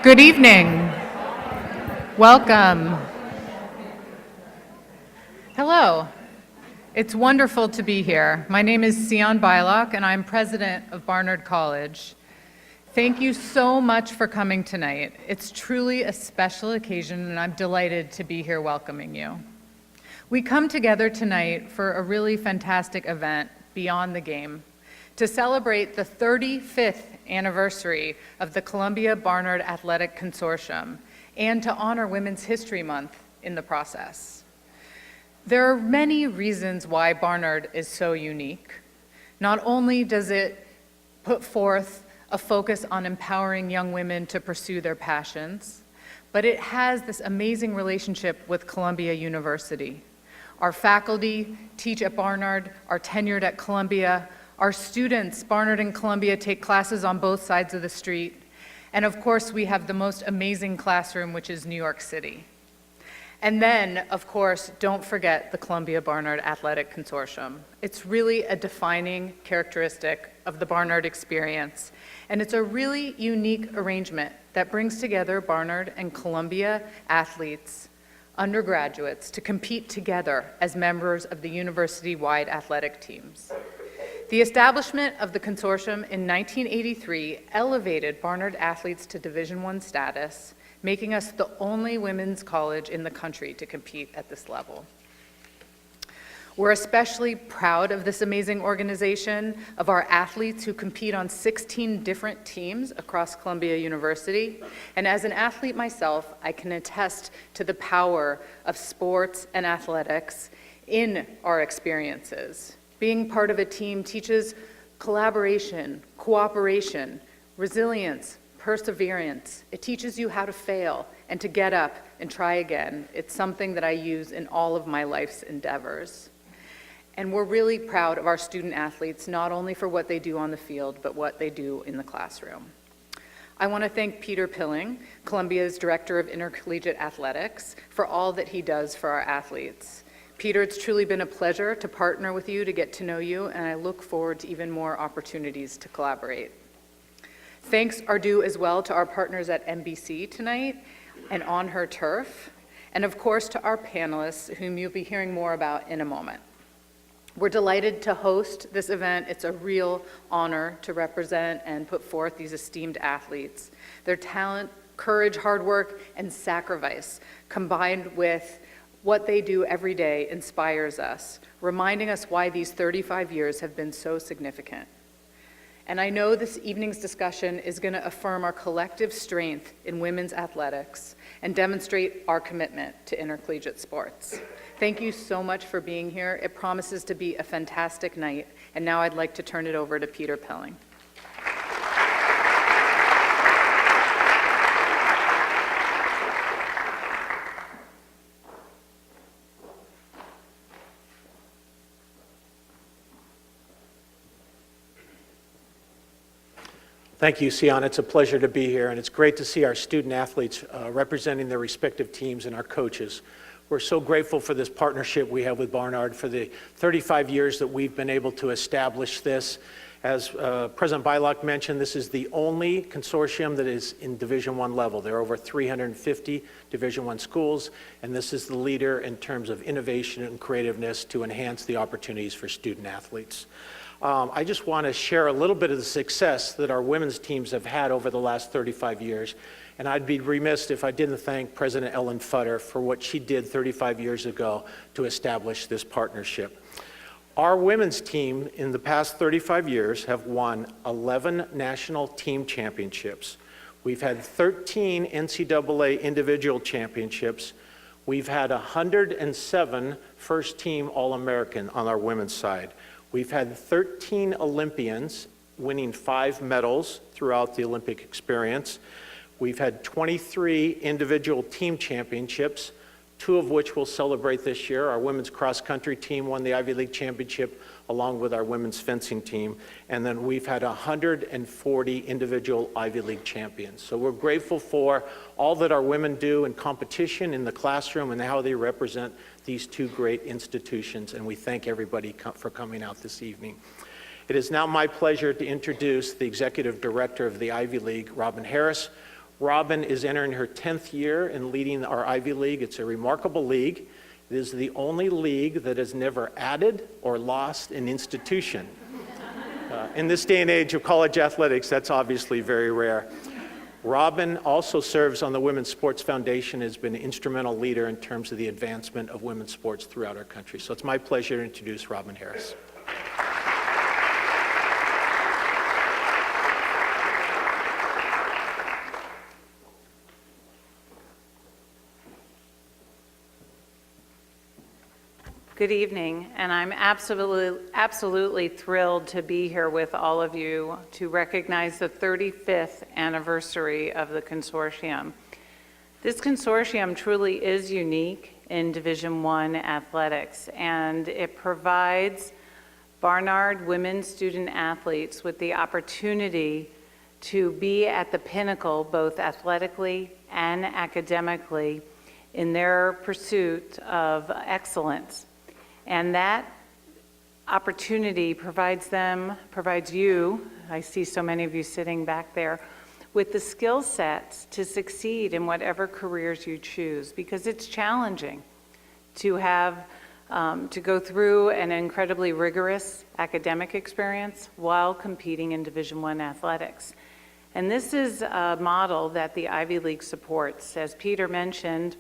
Good evening. Welcome. Hello. It's wonderful to be here. My name is Sion Bylock, and I'm president of Barnard College. Thank you so much for coming tonight. It's truly a special occasion, and I'm delighted to be here welcoming you. We come together tonight for a really fantastic event, Beyond the Game, to celebrate the 35th anniversary of the Columbia-Barnard Athletic Consortium and to honor Women's History Month in the process. There are many reasons why Barnard is so unique. Not only does it put forth a focus on empowering young women to pursue their passions, but it has this amazing relationship with Columbia University. Our faculty teach at Barnard, are tenured at Columbia. Our students, Barnard and Columbia, take classes on both sides of the street. And of course, we have the most amazing classroom, which is New York City. And then, of course, don't forget the Columbia-Barnard Athletic Consortium. It's really a defining characteristic of the Barnard experience. And it's a really unique arrangement that brings together Barnard and Columbia athletes, undergraduates, to compete together as members of the university-wide athletic teams. The establishment of the consortium in 1983 elevated Barnard athletes to Division I status, making us the only women's college in the country to compete at this level. We're especially proud of this amazing organization, of our athletes who compete on 16 different teams across Columbia University. And as an athlete myself, I can attest to the power of sports and athletics in our experiences. Being part of a team teaches collaboration, cooperation, resilience, perseverance. It teaches you how to fail and to get up and try again. It's something that I use in all of my life's endeavors. And we're really proud of our student athletes, not only for what they do on the field, but what they do in the classroom. I want to thank Peter Pilling, Columbia's Director of Intercollegiate Athletics, for all that he does for our athletes. Peter, it's truly been a pleasure to partner with you, to get to know you, and I look forward to even more opportunities to collaborate. Thanks are due as well to our partners at NBC tonight and On Her Turf, and of course to our panelists, whom you'll be hearing more about in a moment. We're delighted to host this event. It's a real honor to represent and put forth these esteemed athletes. Their talent, courage, hard work, and sacrifice, combined with what they do every day, inspires us, reminding us why these 35 years have been so significant. And I know this evening's discussion is going to affirm our collective strength in women's athletics and demonstrate our commitment to intercollegiate sports. Thank you so much for being here. It promises to be a fantastic night. And now I'd like to turn it over to Peter Pilling. Thank you, Sion. It's a pleasure to be here, and it's great to see our student athletes representing their respective teams and our coaches. We're so grateful for this partnership we have with Barnard for the 35 years that we've been able to establish this. As President Bylock mentioned, this is the only consortium that is in Division I level. There are over 350 Division I schools, and this is the leader in terms of innovation and creativeness to enhance the opportunities for student athletes. I just want to share a little bit of the success that our women's teams have had over the last 35 years. And I'd be remiss if I didn't thank President Ellen Futter for what she did 35 years ago to establish this partnership. Our women's team in the past 35 years have won 11 national team championships. We've had 13 NCAA individual championships. We've had 107 first team All-American on our women's side. We've had 13 Olympians winning 5 medals throughout the Olympic experience. We've had 23 individual team championships, 2 of which we'll celebrate this year. Our women's cross-country team won the Ivy League championship along with our women's fencing team. And then we've had 140 individual Ivy League champions. So we're grateful for all that our women do in competition, in the classroom, and how they represent these 2 great institutions. And we thank everybody for coming out this evening. It is now my pleasure to introduce the Executive Director of the Ivy League, Robin Harris. Robin is entering her 10th year in leading our Ivy League. It's a remarkable league. It is the only league that has never added or lost an institution. In this day and age of college athletics, that's obviously very rare. Robin also serves on the Women's Sports Foundation, has been an instrumental leader in terms of the advancement of women's sports throughout our country. So it's my pleasure to introduce Robin Harris. Good evening, and I'm absolutely thrilled to be here with all of you to recognize the 35th anniversary of the consortium. This consortium truly is unique in Division I athletics, and it provides Barnard women student athletes with the opportunity to be at the pinnacle, both athletically and academically, in their pursuit of excellence. And that opportunity provides you, I see so many of you sitting back there, with the skill sets to succeed in whatever careers you choose, because it's challenging to have, to go through an incredibly rigorous academic experience while competing in Division I athletics. And this is a model that the Ivy League supports. As Peter mentioned,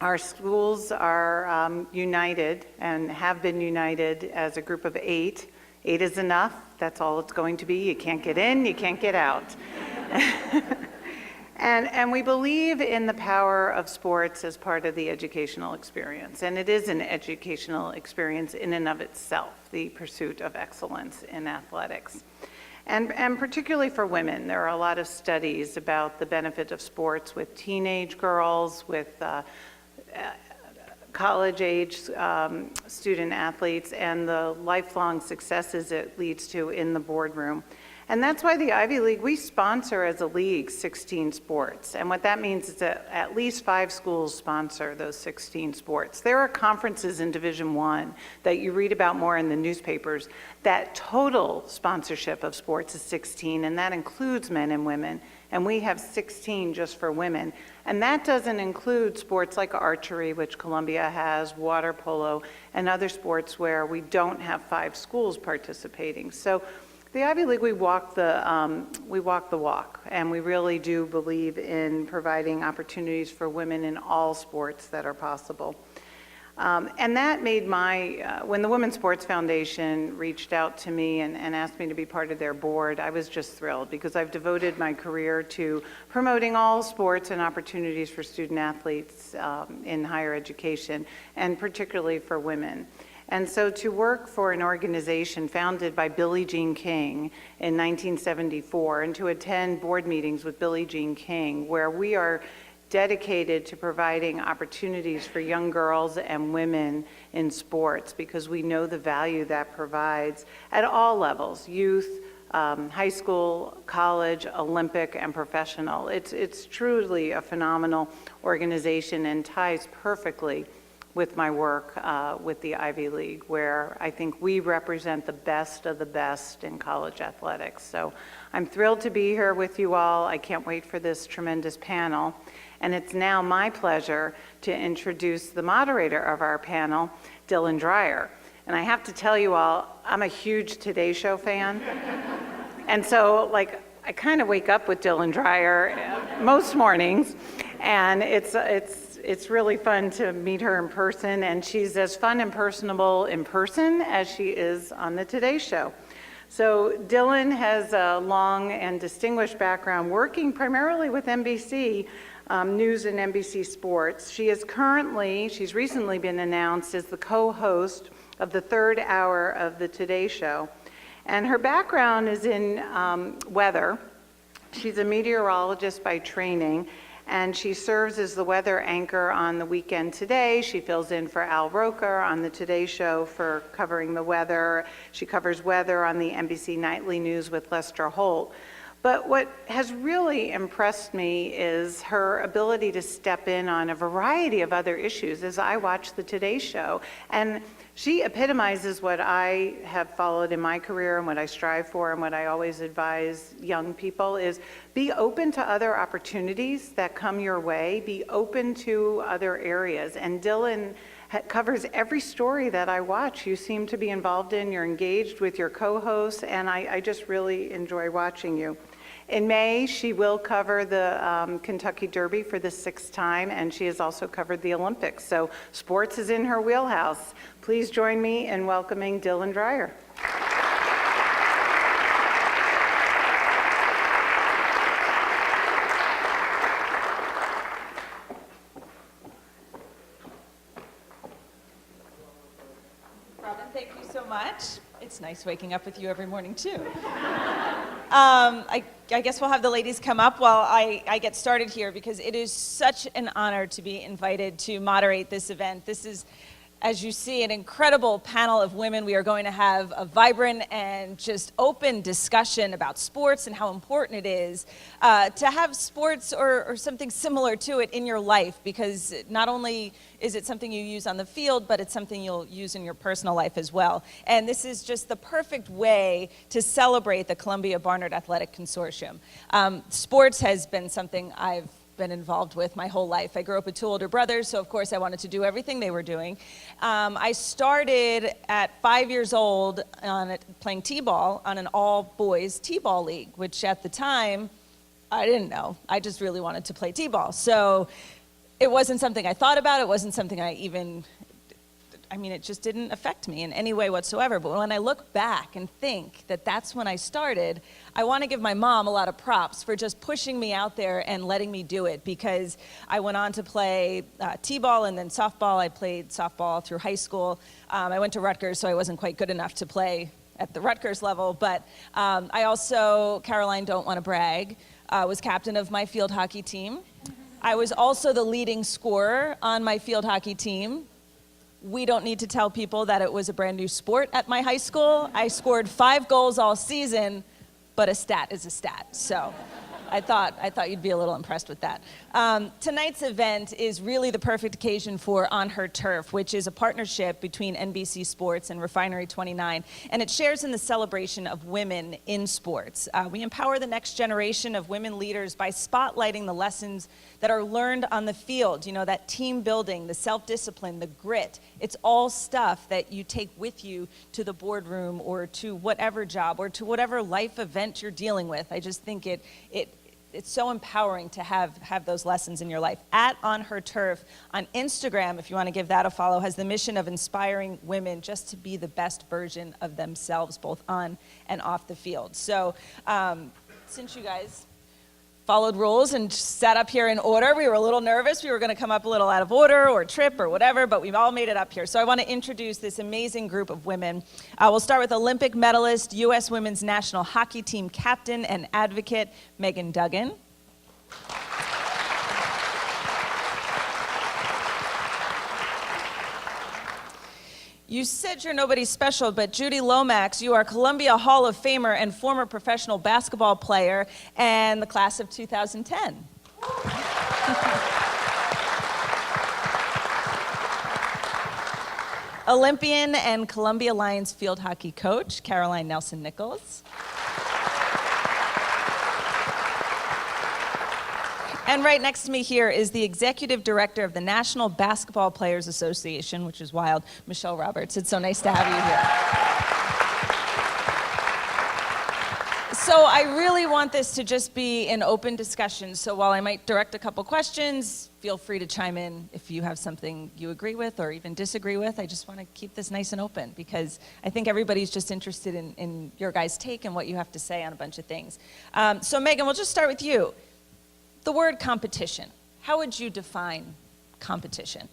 our schools are united and have been united as a group of 8. 8 is enough. That's all it's going to be. You can't get in, you can't get out. And we believe in the power of sports as part of the educational experience. And it is an educational experience in and of itself, the pursuit of excellence in athletics. And particularly for women, there are a lot of studies about the benefit of sports with teenage girls, with college-age student athletes, and the lifelong successes it leads to in the boardroom. And that's why the Ivy League, we sponsor as a league 16 sports. And what that means is that at least 5 schools sponsor those 16 sports. There are conferences in Division I that you read about more in the newspapers that total sponsorship of sports is 16, and that includes men and women. And we have 16 just for women. And that doesn't include sports like archery, which Columbia has, water polo, and other sports where we don't have 5 schools participating. So the Ivy League, we walk the walk, and we really do believe in providing opportunities for women in all sports that are possible. And that made when the Women's Sports Foundation reached out to me and asked me to be part of their board, I was just thrilled, because I've devoted my career to promoting all sports and opportunities for student athletes in higher education, and particularly for women. And so to work for an organization founded by Billie Jean King in 1974, and to attend board meetings with Billie Jean King, where we are dedicated to providing opportunities for young girls and women in sports, because we know the value that provides at all levels: youth, high school, college, Olympic, and professional. It's truly a phenomenal organization and ties perfectly with my work with the Ivy League, where I think we represent the best of the best in college athletics. So I'm thrilled to be here with you all. I can't wait for this tremendous panel. And it's now my pleasure to introduce the moderator of our panel, Dylan Dreyer. And I have to tell you all, I'm a huge Today Show fan. And so, I kind of wake up with Dylan Dreyer most mornings, and it's really fun to meet her in person, and she's as fun and personable in person as she is on the Today Show. So Dylan has a long and distinguished background working primarily with NBC News and NBC Sports. She's recently been announced as the co-host of the 3rd hour of the Today Show. And her background is in weather. She's a meteorologist by training, and she serves as the weather anchor on the Weekend Today. She fills in for Al Roker on the Today Show for covering the weather. She covers weather on the NBC Nightly News with Lester Holt. But what has really impressed me is her ability to step in on a variety of other issues as I watch the Today Show. And she epitomizes what I have followed in my career and what I strive for and what I always advise young people is be open to other opportunities that come your way, be open to other areas. And Dylan covers every story that I watch. You seem to be involved in, you're engaged with your co-hosts, and I just really enjoy watching you. In May, she will cover the Kentucky Derby for the 6th time, and she has also covered the Olympics. So sports is in her wheelhouse. Please join me in welcoming Dylan Dreyer. Robin, thank you so much. It's nice waking up with you every morning, too. I guess we'll have the ladies come up while I get started here because it is such an honor to be invited to moderate this event. This is, as you see, an incredible panel of women. We are going to have a vibrant and just open discussion about sports and how important it is to have sports or something similar to it in your life, because not only is it something you use on the field, but it's something you'll use in your personal life as well. And this is just the perfect way to celebrate the Columbia-Barnard Athletic Consortium. Sports has been something I've been involved with my whole life. I grew up with 2 older brothers, so of course I wanted to do everything they were doing. I started at 5 years old playing t-ball on an all-boys t-ball league, which at the time, I didn't know. I just really wanted to play t-ball. So it wasn't something I thought about. It wasn't something it just didn't affect me in any way whatsoever. But when I look back and think that that's when I started, I want to give my mom a lot of props for just pushing me out there and letting me do it, because I went on to play t-ball and then softball. I played softball through high school. I went to Rutgers, so I wasn't quite good enough to play at the Rutgers level. But I also, Caroline, don't want to brag, was captain of my field hockey team. I was also the leading scorer on my field hockey team. We don't need to tell people that it was a brand new sport at my high school. I scored 5 goals all season, but a stat is a stat. So I thought you'd be a little impressed with that. Tonight's event is really the perfect occasion for On Her Turf, which is a partnership between NBC Sports and Refinery 29, and it shares in the celebration of women in sports. We empower the next generation of women leaders by spotlighting the lessons that are learned on the field, that team building, the self-discipline, the grit. It's all stuff that you take with you to the boardroom or to whatever job or to whatever life event you're dealing with. I just think it's so empowering to have those lessons in your life. At On Her Turf on Instagram, if you want to give that a follow, has the mission of inspiring women just to be the best version of themselves, both on and off the field. So since you guys followed rules and sat up here in order, we were a little nervous. We were going to come up a little out of order or trip or whatever, but we've all made it up here. So I want to introduce this amazing group of women. We'll start with Olympic medalist, U.S. Women's National Hockey Team captain and advocate, Meghan Duggan. You said you're nobody special, but Judie Lomax, you are Columbia Hall of Famer and former professional basketball player and the class of 2010. Olympian and Columbia Lions field hockey coach, Caroline Nelson-Nichols. And right next to me here is the executive director of the National Basketball Players Association, which is wild, Michele Roberts. It's so nice to have you here. So I really want this to just be an open discussion. So while I might direct a couple questions, feel free to chime in if you have something you agree with or even disagree with. I just want to keep this nice and open because I think everybody's just interested in your guys' take and what you have to say on a bunch of things. So Meghan, we'll just start with you. The word competition, how would you define competition?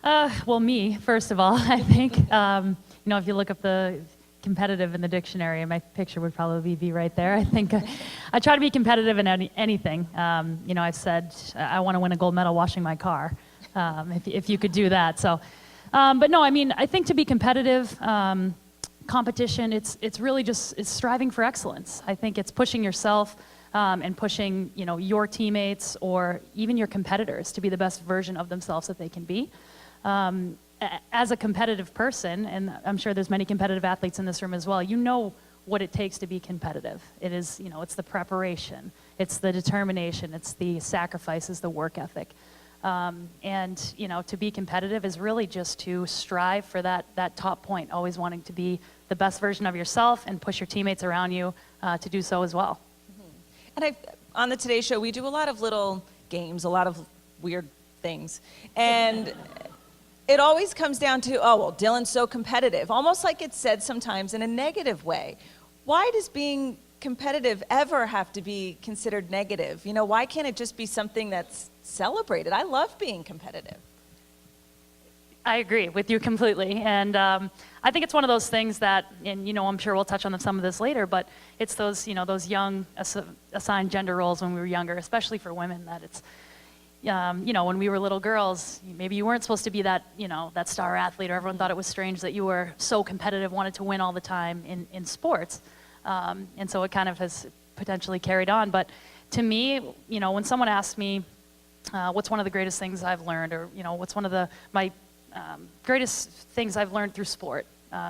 Well, me, first of all, I think, if you look up the competitive in the dictionary, my picture would probably be right there. I think I try to be competitive in anything. I've said I want to win a gold medal washing my car, if you could do that. So, but no, I think to be competitive, competition, it's really just it's striving for excellence. I think it's pushing yourself and pushing your teammates or even your competitors to be the best version of themselves that they can be. As a competitive person, and I'm sure there's many competitive athletes in this room as well, you know what it takes to be competitive. It is, it's the preparation, it's the determination, it's the sacrifices, the work ethic. And to be competitive is really just to strive for that top point, always wanting to be the best version of yourself and push your teammates around you to do so as well. Mm-hmm. And on the Today Show, we do a lot of little games, a lot of weird things. And it always comes down to, oh, well, Dylan's so competitive, almost like it's said sometimes in a negative way. Why does being competitive ever have to be considered negative? Why can't it just be something that's celebrated? I love being competitive. I agree with you completely. And I think it's one of those things that, and I'm sure we'll touch on some of this later, but it's those, those young assigned gender roles when we were younger, especially for women, that it's, when we were little girls, maybe you weren't supposed to be that, that star athlete, or everyone thought it was strange that you were so competitive, wanted to win all the time in sports. And so it kind of has potentially carried on. But to me, when someone asks me, what's one of the greatest things I've learned, or, what's one of my greatest things I've learned through sport,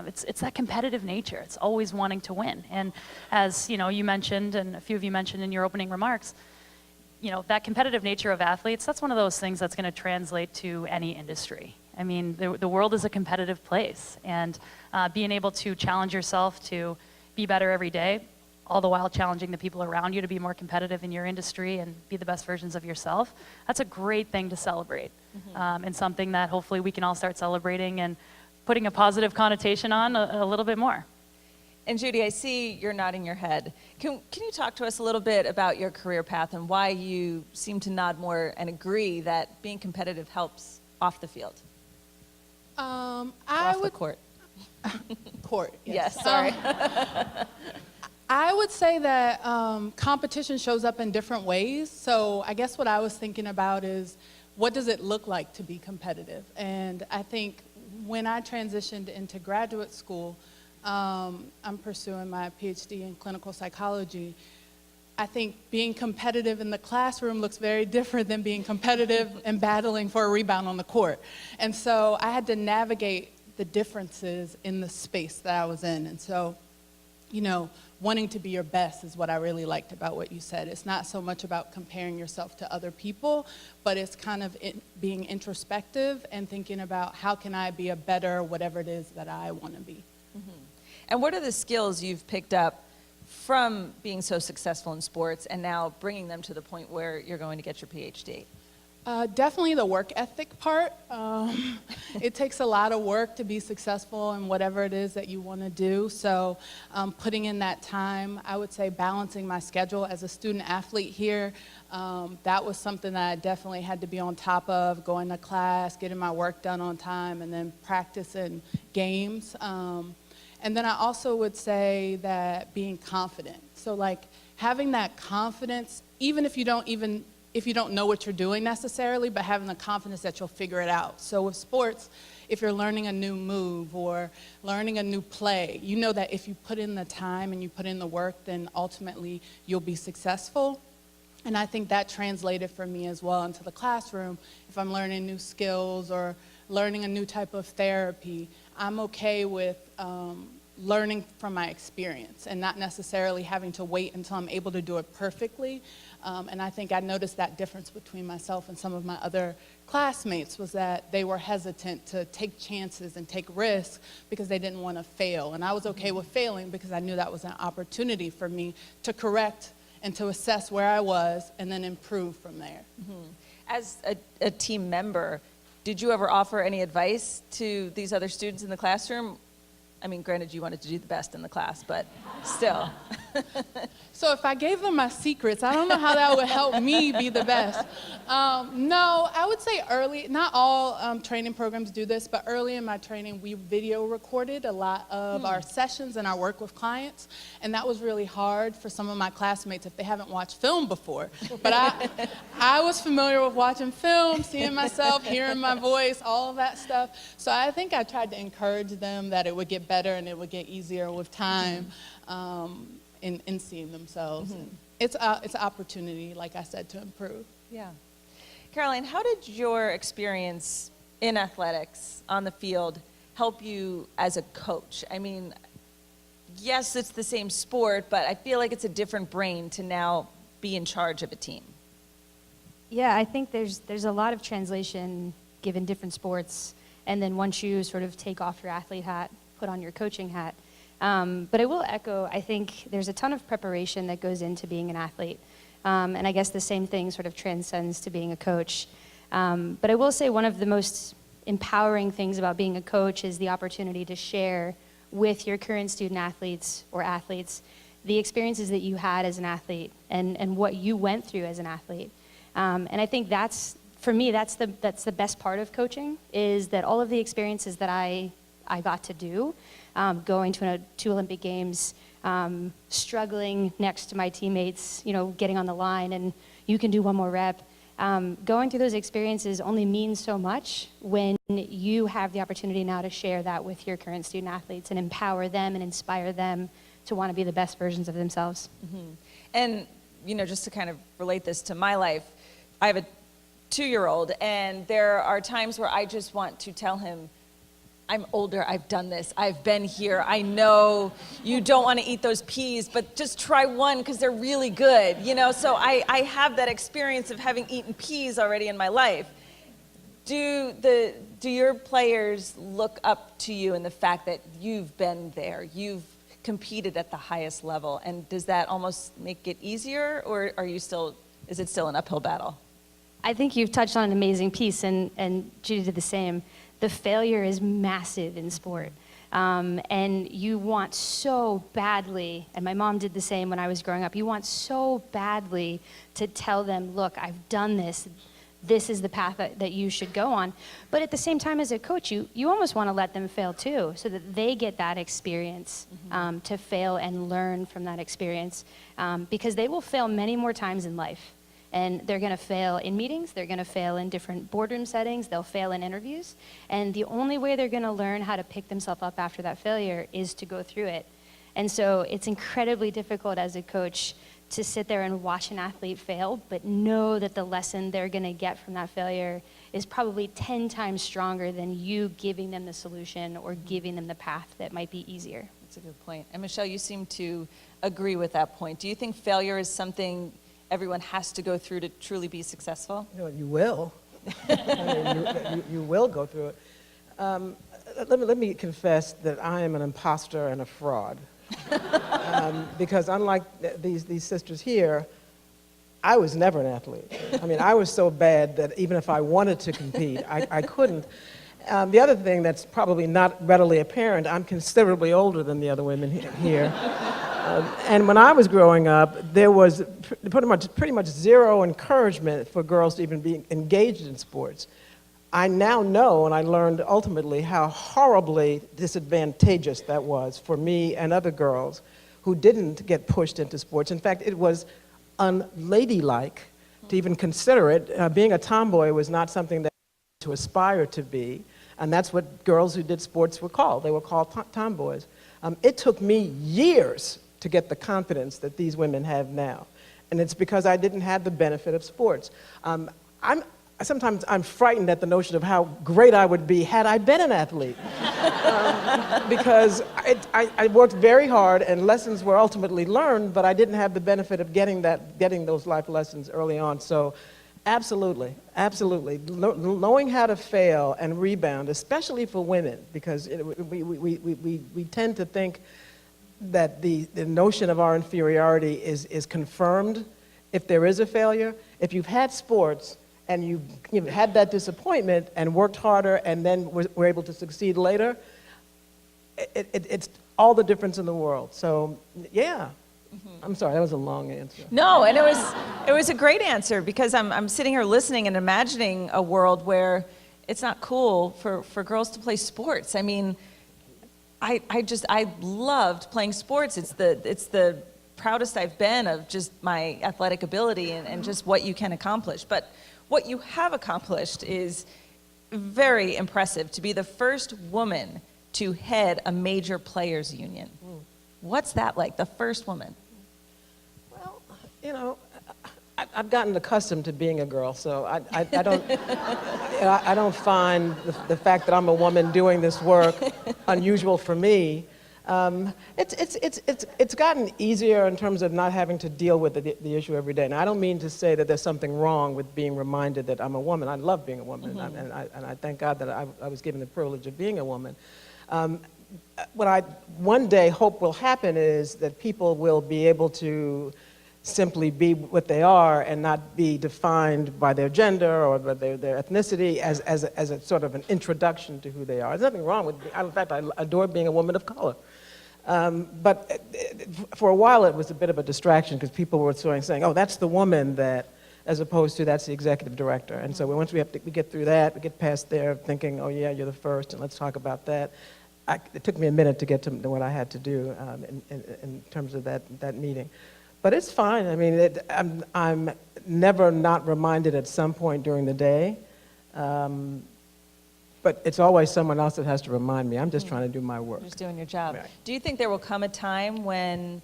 it's that competitive nature. It's always wanting to win. And as, you mentioned, and a few of you mentioned in your opening remarks, that competitive nature of athletes, that's one of those things that's going to translate to any industry. I mean, the world is a competitive place, and being able to challenge yourself to be better every day, all the while challenging the people around you to be more competitive in your industry and be the best versions of yourself, that's a great thing to celebrate. Mm-hmm. And something that hopefully we can all start celebrating and putting a positive connotation on a little bit more. And Judie, I see you're nodding your head. Can you talk to us a little bit about your career path and why you seem to nod more and agree that being competitive helps off the field? Off the court. Court, yes. Yes, sorry. I would say that competition shows up in different ways. So I guess what I was thinking about is, what does it look like to be competitive? And I think when I transitioned into graduate school, I'm pursuing my PhD in clinical psychology. I think being competitive in the classroom looks very different than being competitive and battling for a rebound on the court. And so I had to navigate the differences in the space that I was in. And so, wanting to be your best is what I really liked about what you said. It's not so much about comparing yourself to other people, but it's kind of being introspective and thinking about how can I be a better whatever it is that I want to be. Mm-hmm. And what are the skills you've picked up from being so successful in sports and now bringing them to the point where you're going to get your PhD? Definitely the work ethic part. It takes a lot of work to be successful in whatever it is that you want to do. So putting in that time, I would say balancing my schedule as a student athlete here, that was something that I definitely had to be on top of, going to class, getting my work done on time, and then practicing games. And then I also would say that being confident. So like having that confidence, even if you don't know what you're doing necessarily, but having the confidence that you'll figure it out. So with sports, if you're learning a new move or learning a new play, you know that if you put in the time and you put in the work, then ultimately you'll be successful. And I think that translated for me as well into the classroom. If I'm learning new skills or learning a new type of therapy, I'm okay with learning from my experience and not necessarily having to wait until I'm able to do it perfectly. And I think I noticed that difference between myself and some of my other classmates was that they were hesitant to take chances and take risks because they didn't want to fail. And I was okay with failing because I knew that was an opportunity for me to correct and to assess where I was and then improve from there. Mm-hmm. As a team member, did you ever offer any advice to these other students in the classroom? I mean, granted, you wanted to do the best in the class, but still. So if I gave them my secrets, I don't know how that would help me be the best. No, I would say early, not all training programs do this, but early in my training, we video recorded a lot of our sessions and our work with clients, and that was really hard for some of my classmates if they haven't watched film before. But I was familiar with watching film, seeing myself, hearing my voice, all of that stuff. So I think I tried to encourage them that it would get get better and it would get easier with time in seeing themselves. And it's an opportunity, like I said, to improve. Yeah. Caroline, how did your experience in athletics on the field help you as a coach? I mean, yes, it's the same sport, but I feel like it's a different brain to now be in charge of a team. Yeah, I think there's a lot of translation given different sports, and then once you sort of take off your athlete hat, put on your coaching hat. But I will echo, I think there's a ton of preparation that goes into being an athlete. And I guess the same thing sort of transcends to being a coach. But I will say one of the most empowering things about being a coach is the opportunity to share with your current student athletes or athletes the experiences that you had as an athlete and what you went through as an athlete. And I think for me, that's the best part of coaching, is that all of the experiences that I got to do, going to 2 Olympic Games, struggling next to my teammates, getting on the line and you can do one more rep. Going through those experiences only means so much when you have the opportunity now to share that with your current student athletes and empower them and inspire them to want to be the best versions of themselves. Mm-hmm. And, just to kind of relate this to my life, I have a 2-year-old, and there are times where I just want to tell him, I'm older, I've done this, I've been here, I know you don't want to eat those peas, but just try one because they're really good, So I have that experience of having eaten peas already in my life. Do your players look up to you in the fact that you've been there, you've competed at the highest level, and does that almost make it easier, or is it still an uphill battle? I think you've touched on an amazing piece, and Judie did the same. The failure is massive in sport. And you want so badly, and my mom did the same when I was growing up, you want so badly to tell them, look, I've done this. This is the path that you should go on. But at the same time, as a coach, you almost want to let them fail too, so that they get that experience to fail and learn from that experience. Because they will fail many more times in life. And they're going to fail in meetings, they're going to fail in different boardroom settings, they'll fail in interviews. And the only way they're going to learn how to pick themselves up after that failure is to go through it. And so it's incredibly difficult as a coach to sit there and watch an athlete fail, but know that the lesson they're going to get from that failure is probably 10 times stronger than you giving them the solution or giving them the path that might be easier. That's a good point. And Michele, you seem to agree with that point. Do you think failure is something everyone has to go through to truly be successful? You will. You will go through it. Let me confess that I am an imposter and a fraud. Because unlike these sisters here, I was never an athlete. I mean, I was so bad that even if I wanted to compete, I couldn't. The other thing that's probably not readily apparent, I'm considerably older than the other women here. And when I was growing up, there was pretty much zero encouragement for girls to even be engaged in sports. I now know, and I learned ultimately, how horribly disadvantageous that was for me and other girls who didn't get pushed into sports. In fact, it was unladylike to even consider it. Being a tomboy was not something that to aspire to be, and that's what girls who did sports were called. They were called tomboys. It took me years to get the confidence that these women have now, and it's because I didn't have the benefit of sports. Sometimes I'm frightened at the notion of how great I would be had I been an athlete. Because I worked very hard and lessons were ultimately learned, but I didn't have the benefit of getting those life lessons early on. So absolutely. Knowing how to fail and rebound, especially for women, because we tend to think that the notion of our inferiority is confirmed if there is a failure. If you've had sports, and you've had that disappointment and worked harder and then were able to succeed later, it's all the difference in the world. So, yeah. Mm-hmm. I'm sorry, that was a long answer. No, and it was a great answer, because I'm sitting here listening and imagining a world where it's not cool for girls to play sports. I mean, I loved playing sports. It's the proudest I've been of just my athletic ability and just what you can accomplish. But what you have accomplished is very impressive. To be the first woman to head a major players union. What's that like, the first woman? Well, you know, I've gotten accustomed to being a girl, so I don't, I don't find the fact that I'm a woman doing this work unusual for me. It's gotten easier in terms of not having to deal with the issue every day. Now, I don't mean to say that there's something wrong with being reminded that I'm a woman. I love being a woman, and I thank God that I was given the privilege of being a woman. What I one day hope will happen is that people will be able to simply be what they are and not be defined by their gender or by their ethnicity as a sort of an introduction to who they are. There's nothing wrong with, in fact, I adore being a woman of color. But for a while it was a bit of a distraction because people were sort of saying, oh, that's the woman that, as opposed to that's the executive director. And so once we get through that, we get past there thinking, oh yeah, you're the first, and let's talk about that. It took me a minute to get to what I had to do in terms of that meeting. But it's fine. I mean, I'm never not reminded at some point during the day. But it's always someone else that has to remind me. I'm just trying to do my work. You're just doing your job. Right. Do you think there will come a time when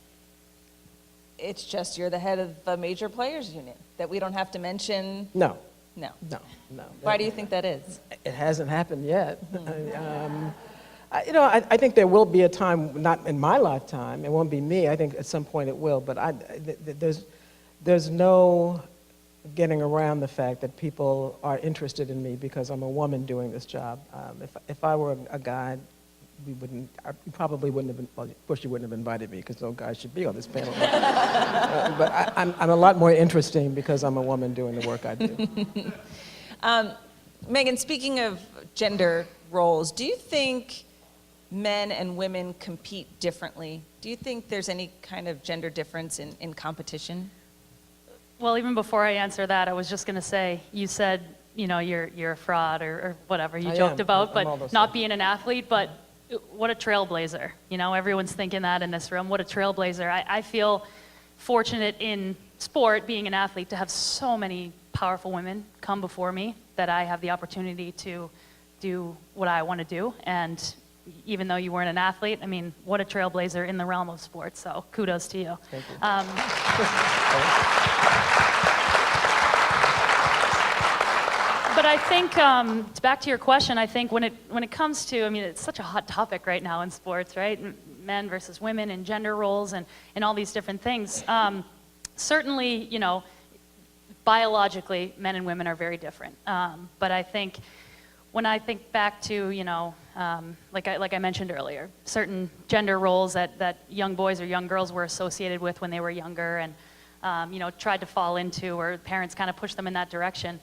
it's just you're the head of a major players union, that we don't have to mention? No. No. No. No. Why do you think that is? It hasn't happened yet. I think there will be a time, not in my lifetime, it won't be me, I think at some point it will, but there's no getting around the fact that people are interested in me because I'm a woman doing this job. If I were a guy, you probably wouldn't have been, well, of course you wouldn't have invited me because no guys should be on this panel. But I'm a lot more interesting because I'm a woman doing the work I do. Meghan, speaking of gender roles, do you think men and women compete differently? Do you think there's any kind of gender difference in competition? Well, even before I answer that, I was just going to say, you said, you know, you're a fraud or whatever you joked about, I'm all but those not things. being an athlete, but what a trailblazer. You know, everyone's thinking that in this room. What a trailblazer. I feel fortunate in sport, being an athlete, to have so many powerful women come before me that I have the opportunity to do what I want to do. And even though you weren't an athlete, I mean, what a trailblazer in the realm of sports. So kudos to you. Thank you. But I think, back to your question, I think when it comes to, I mean, it's such a hot topic right now in sports, right? Men versus women and gender roles and all these different things. Certainly, you know, biologically, men and women are very different. But I think when I think back to, you know, like I mentioned earlier, certain gender roles that young boys or young girls were associated with when they were younger and, you know, tried to fall into, or parents kind of pushed them in that direction.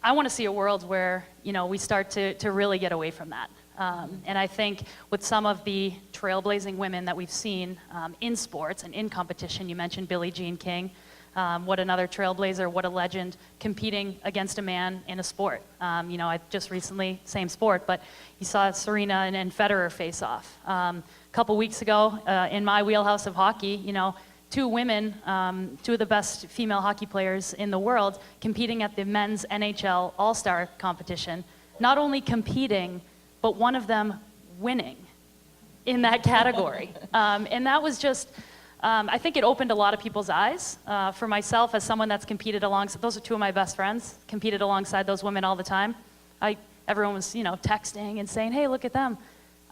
I want to see a world where, you know, we start to really get away from that. And I think with some of the trailblazing women that we've seen in sports and in competition, you mentioned Billie Jean King, what another trailblazer, what a legend, competing against a man in a sport. You know, I just recently, same sport, but you saw Serena and Federer face off. A couple weeks ago, in my wheelhouse of hockey, you know, two women, two of the best female hockey players in the world, competing at the men's NHL All-Star competition. Not only competing, but one of them winning in that category. And that was just, I think it opened a lot of people's eyes. For myself, as someone that's competed alongside, those are two of my best friends, competed alongside those women all the time. Everyone was, you know, texting and saying, hey, look at them.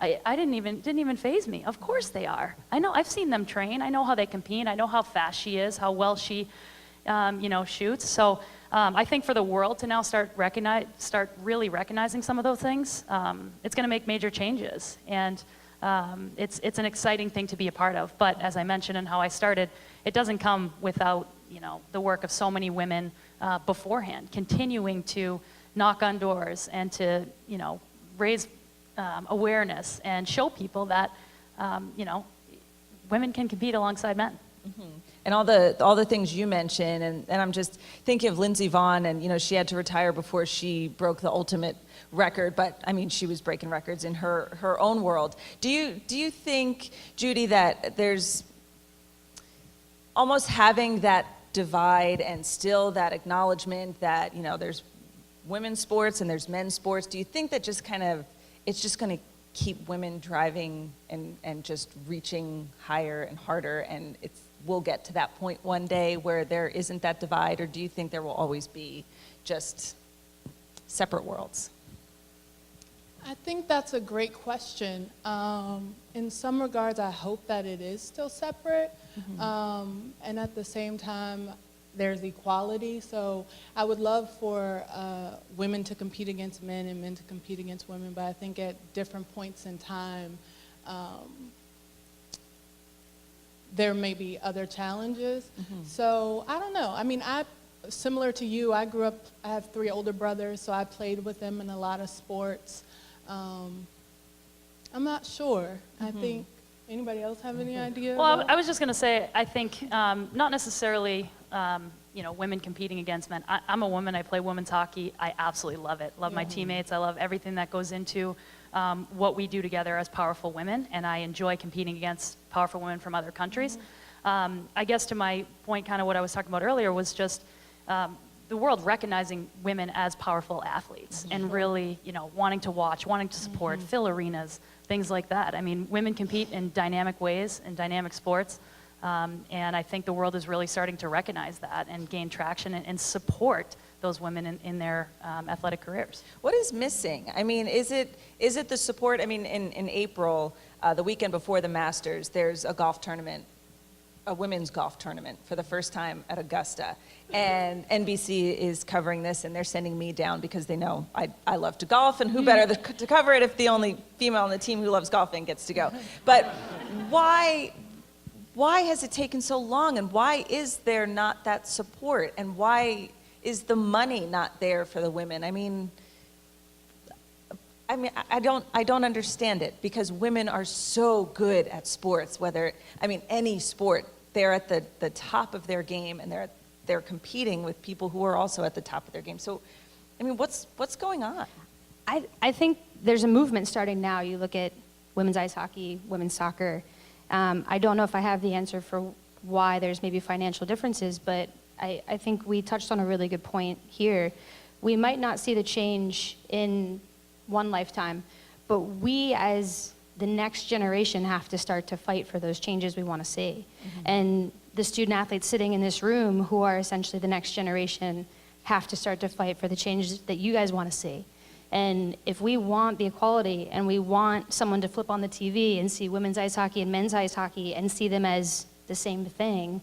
I didn't even faze me. Of course they are. I know, I've seen them train. I know how they compete. I know how fast she is, how well she, you know, shoots. So I think for the world to now start really recognizing some of those things, it's going to make major changes. And it's an exciting thing to be a part of. But as I mentioned and how I started, it doesn't come without, you know, the work of so many women beforehand, continuing to knock on doors and to, you know, raise awareness and show people that, you know, women can compete alongside men. Mm-hmm. And all the things you mentioned, and I'm just thinking of Lindsey Vonn, and you know, she had to retire before she broke the ultimate record, but I mean, she was breaking records in her own world. Do you think, Judie, that there's almost having that divide and still that acknowledgement that, you know, there's women's sports and there's men's sports? Do you think that just kind of, it's just going to keep women driving and just reaching higher and harder, and we'll get to that point one day where there isn't that divide, or do you think there will always be just separate worlds? I think that's a great question. In some regards, I hope that it is still separate. And at the same time, there's equality. So I would love for women to compete against men and men to compete against women, but I think at different points in time, there may be other challenges. So I don't know. I mean, similar to you, I grew up, I have 3 older brothers, so I played with them in a lot of sports. I'm not sure. I think, anybody else have any idea? Well, I was just going to say, I think not necessarily, women competing against men. I'm a woman. I play women's hockey. I absolutely love it. Love my teammates. I love everything that goes into what we do together as powerful women, and I enjoy competing against powerful women from other countries. I guess to my point, kind of what I was talking about earlier, was just the world recognizing women as powerful athletes and really, wanting to watch, wanting to support, fill arenas, things like that. I mean, women compete in dynamic ways, in dynamic sports, and I think the world is really starting to recognize that and gain traction and support those women in their athletic careers. What is missing? I mean, is it the support? I mean, in April, the weekend before the Masters, there's a golf tournament, a women's golf tournament for the first time at Augusta. And NBC is covering this, and they're sending me down because they know I love to golf, and who better to cover it if the only female on the team who loves golfing gets to go. But why has it taken so long, and why is there not that support, and why is the money not there for the women? I mean, I don't understand it, because women are so good at sports, any sport. They're at the top of their game, and they're competing with people who are also at the top of their game. So, I mean, what's going on? I think there's a movement starting now. You look at women's ice hockey, women's soccer. I don't know if I have the answer for why there's maybe financial differences, but I think we touched on a really good point here. We might not see the change in one lifetime, but we as the next generation have to start to fight for those changes we want to see. And the student athletes sitting in this room, who are essentially the next generation, have to start to fight for the changes that you guys want to see. And if we want the equality, and we want someone to flip on the TV and see women's ice hockey and men's ice hockey and see them as the same thing,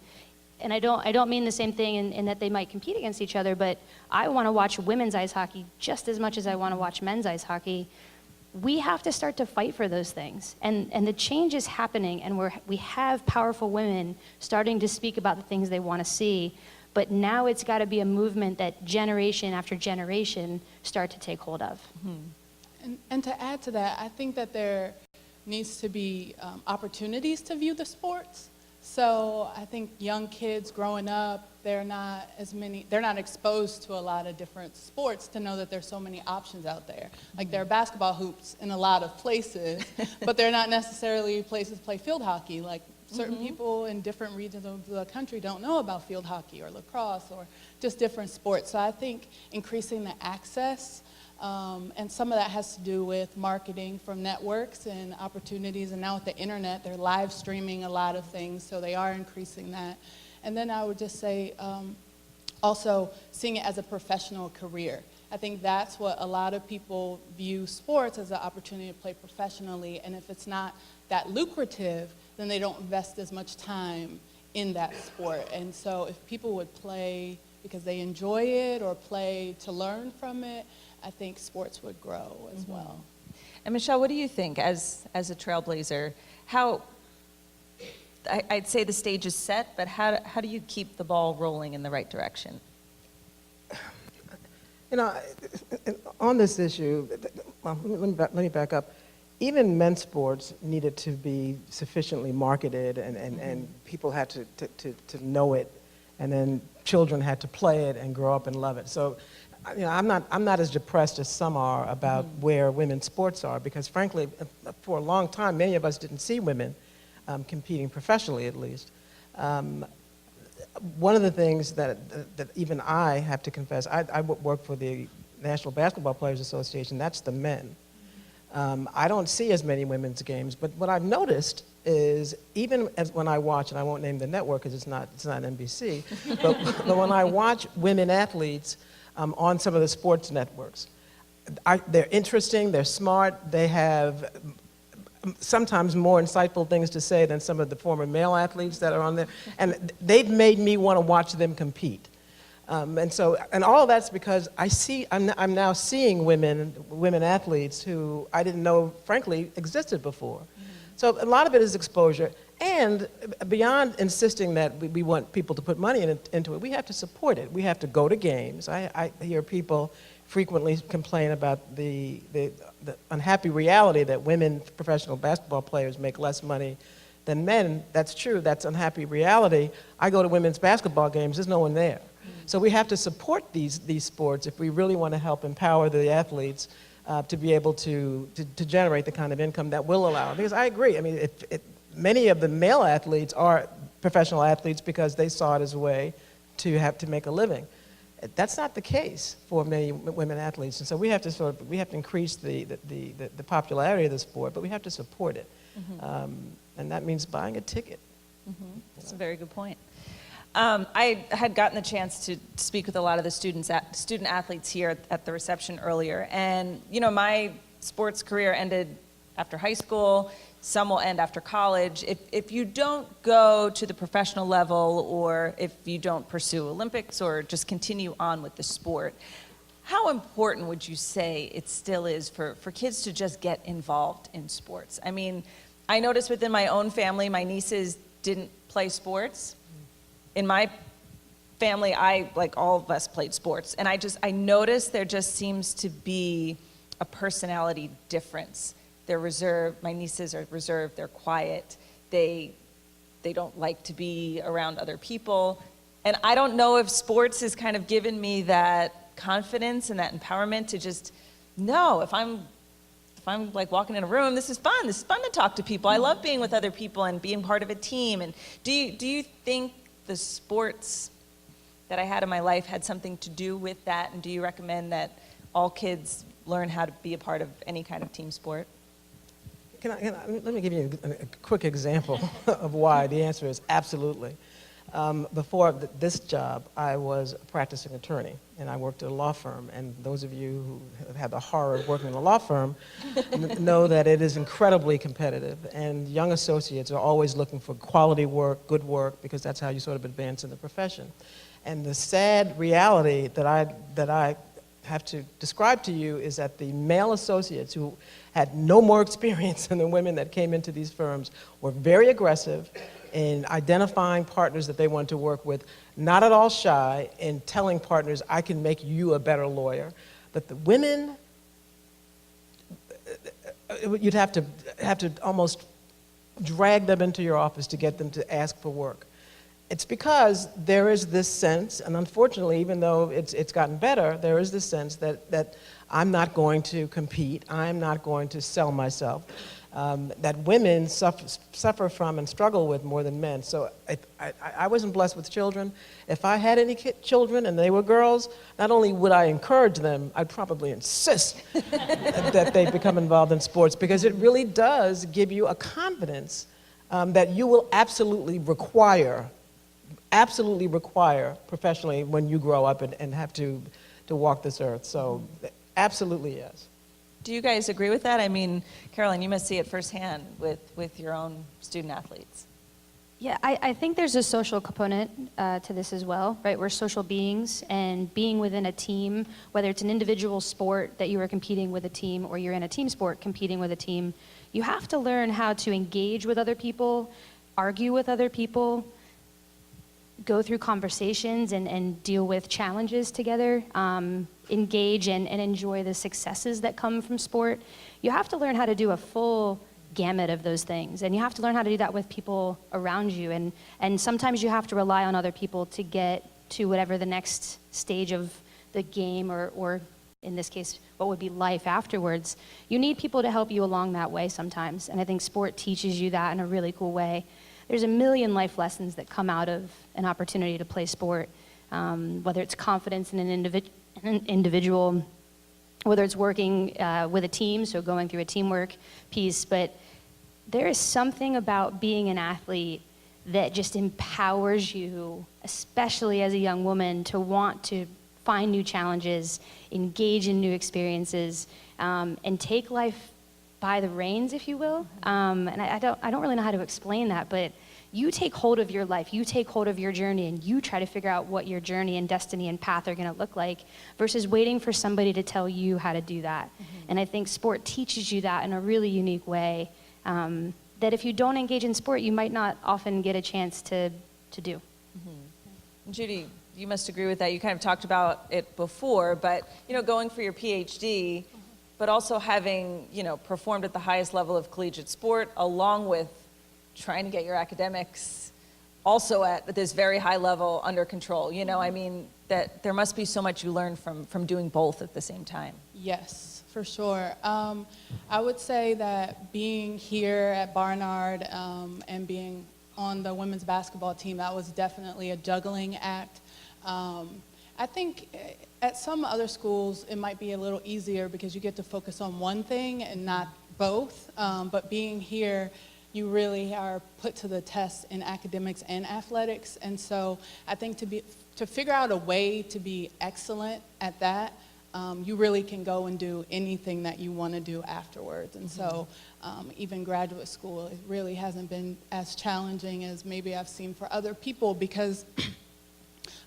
and I don't mean the same thing in that they might compete against each other, but I want to watch women's ice hockey just as much as I want to watch men's ice hockey. We have to start to fight for those things. And the change is happening, and we have powerful women starting to speak about the things they want to see. But now it's got to be a movement that generation after generation start to take hold of. And to add to that, I think that there needs to be opportunities to view the sports. So I think young kids growing up, they're not exposed to a lot of different sports to know that there's so many options out there. Like, there are basketball hoops in a lot of places, but they're not necessarily places to play field hockey. Like, certain people in different regions of the country don't know about field hockey or lacrosse or just different sports. So I think increasing the access, and some of that has to do with marketing from networks and opportunities. And now with the internet, they're live streaming a lot of things, so they are increasing that. And then I would just say, also seeing it as a professional career. I think that's what a lot of people view sports as, an opportunity to play professionally. And if it's not that lucrative, then they don't invest as much time in that sport. And so if people would play because they enjoy it or play to learn from it, I think sports would grow as well. And Michele, what do you think as a trailblazer? I'd say the stage is set, but how do you keep the ball rolling in the right direction? On this issue, well, let me back up. Even men's sports needed to be sufficiently marketed, and people had to know it, and then children had to play it and grow up and love it. So, I'm not as depressed as some are about where women's sports are, because frankly, for a long time, many of us didn't see women competing professionally, at least. One of the things that even I have to confess, I work for the National Basketball Players Association. That's the men. I don't see as many women's games, but what I've noticed is even as when I watch, and I won't name the network because it's not NBC, but when I watch women athletes on some of the sports networks, they're interesting, they're smart, they have sometimes more insightful things to say than some of the former male athletes that are on there, and they've made me want to watch them compete. And all of that's because I'm now seeing women athletes who I didn't know, frankly, existed before. So a lot of it is exposure, and beyond insisting that we want people to put money into it, we have to support it. We have to go to games. I hear people frequently complain about the unhappy reality that women professional basketball players make less money than men. That's true. That's unhappy reality. I go to women's basketball games. There's no one there. So we have to support these sports if we really want to help empower the athletes to be able to generate the kind of income that will allow. Because I agree. I mean, many of the male athletes are professional athletes because they saw it as a way to make a living. That's not the case for many women athletes, and so we have to increase the popularity of the sport, but we have to support it, and that means buying a ticket. That's a very good point. I had gotten the chance to speak with a lot of the student athletes here at the reception earlier, and my sports career ended after high school. Some will end after college. If you don't go to the professional level, or if you don't pursue Olympics or just continue on with the sport, how important would you say it still is for kids to just get involved in sports? I mean, I noticed within my own family, my nieces didn't play sports. In my family, like all of us played sports, and I noticed there just seems to be a personality difference. They're reserved. My nieces are reserved. They're quiet. They don't like to be around other people. And I don't know if sports has kind of given me that confidence and that empowerment to just know if I'm like walking in a room, this is fun. This is fun to talk to people. I love being with other people and being part of a team. And do you think the sports that I had in my life had something to do with that? And do you recommend all kids learn how to be a part of any kind of team sport? Let me give you a quick example of why. The answer is absolutely. Before this job, I was a practicing attorney, and I worked at a law firm. And those of you who have had the horror of working in a law firm know that it is incredibly competitive. And young associates are always looking for quality work, good work, because that's how you sort of advance in the profession. And the sad reality that I have to describe to you is that the male associates who had no more experience than the women that came into these firms were very aggressive in identifying partners that they wanted to work with, not at all shy in telling partners, I can make you a better lawyer. But the women, you'd have to almost drag them into your office to get them to ask for work. It's because there is this sense, and unfortunately, even though it's gotten better, there is this sense that I'm not going to compete, I'm not going to sell myself, that women suffer from and struggle with more than men. So I wasn't blessed with children. If I had any children and they were girls, not only would I encourage them, I'd probably insist that they become involved in sports, because it really does give you a confidence that you will absolutely require professionally when you grow up and have to walk this earth. So absolutely yes. Do you guys agree with that? I mean, Caroline, you must see it firsthand with your own student athletes. Yeah, I think there's a social component to this as well, right? We're social beings, and being within a team, whether it's an individual sport that you are competing with a team or you're in a team sport competing with a team, you have to learn how to engage with other people, argue with other people, go through conversations and deal with challenges together, engage and enjoy the successes that come from sport. You have to learn how to do a full gamut of those things, and you have to learn how to do that with people around you, and sometimes you have to rely on other people to get to whatever the next stage of the game or in this case what would be life afterwards. You need people to help you along that way sometimes, and I think sport teaches you that in a really cool way. There's a million life lessons that come out of an opportunity to play sport, whether it's confidence in an individual, whether it's working with a team, so going through a teamwork piece, but there is something about being an athlete that just empowers you, especially as a young woman, to want to find new challenges, engage in new experiences, and take life by the reins, if you will. And I don't really know how to explain that, but you take hold of your life, you take hold of your journey, and you try to figure out what your journey and destiny and path are going to look like, versus waiting for somebody to tell you how to do that. And I think sport teaches you that in a really unique way, that if you don't engage in sport, you might not often get a chance to do. Judie, you must agree with that. You kind of talked about it before, but going for your PhD, but also having performed at the highest level of collegiate sport, along with trying to get your academics also at this very high level under control. I mean, that there must be so much you learn from doing both at the same time. Yes, for sure. I would say that being here at Barnard and being on the women's basketball team, that was definitely a juggling act. I think at some other schools, it might be a little easier because you get to focus on one thing and not both. But being here, you really are put to the test in academics and athletics. And so I think to figure out a way to be excellent at that, you really can go and do anything that you want to do afterwards. And so even graduate school, it really hasn't been as challenging as maybe I've seen for other people, because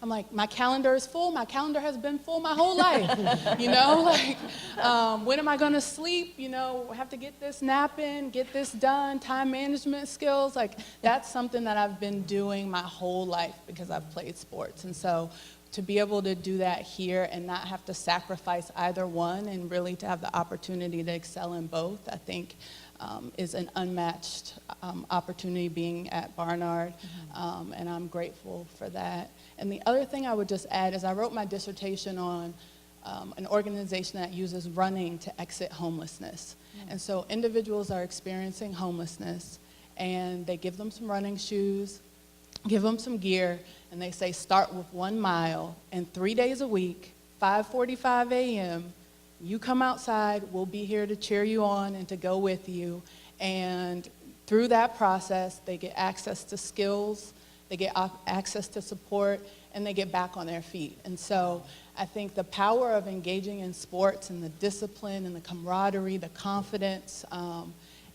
I'm like, my calendar is full. My calendar has been full my whole life. When am I going to sleep? I have to get this nap in, get this done, time management skills. That's something that I've been doing my whole life because I've played sports. And so to be able to do that here and not have to sacrifice either one, and really to have the opportunity to excel in both, I think is an unmatched opportunity being at Barnard, and I'm grateful for that. And the other thing I would just add is I wrote my dissertation on an organization that uses running to exit homelessness. And so individuals are experiencing homelessness, and they give them some running shoes, give them some gear, and they say start with 1 mile, and 3 days a week, 5:45 a.m., you come outside, we'll be here to cheer you on and to go with you. And through that process, they get access to skills, they get access to support, and they get back on their feet. And so I think the power of engaging in sports and the discipline and the camaraderie, the confidence,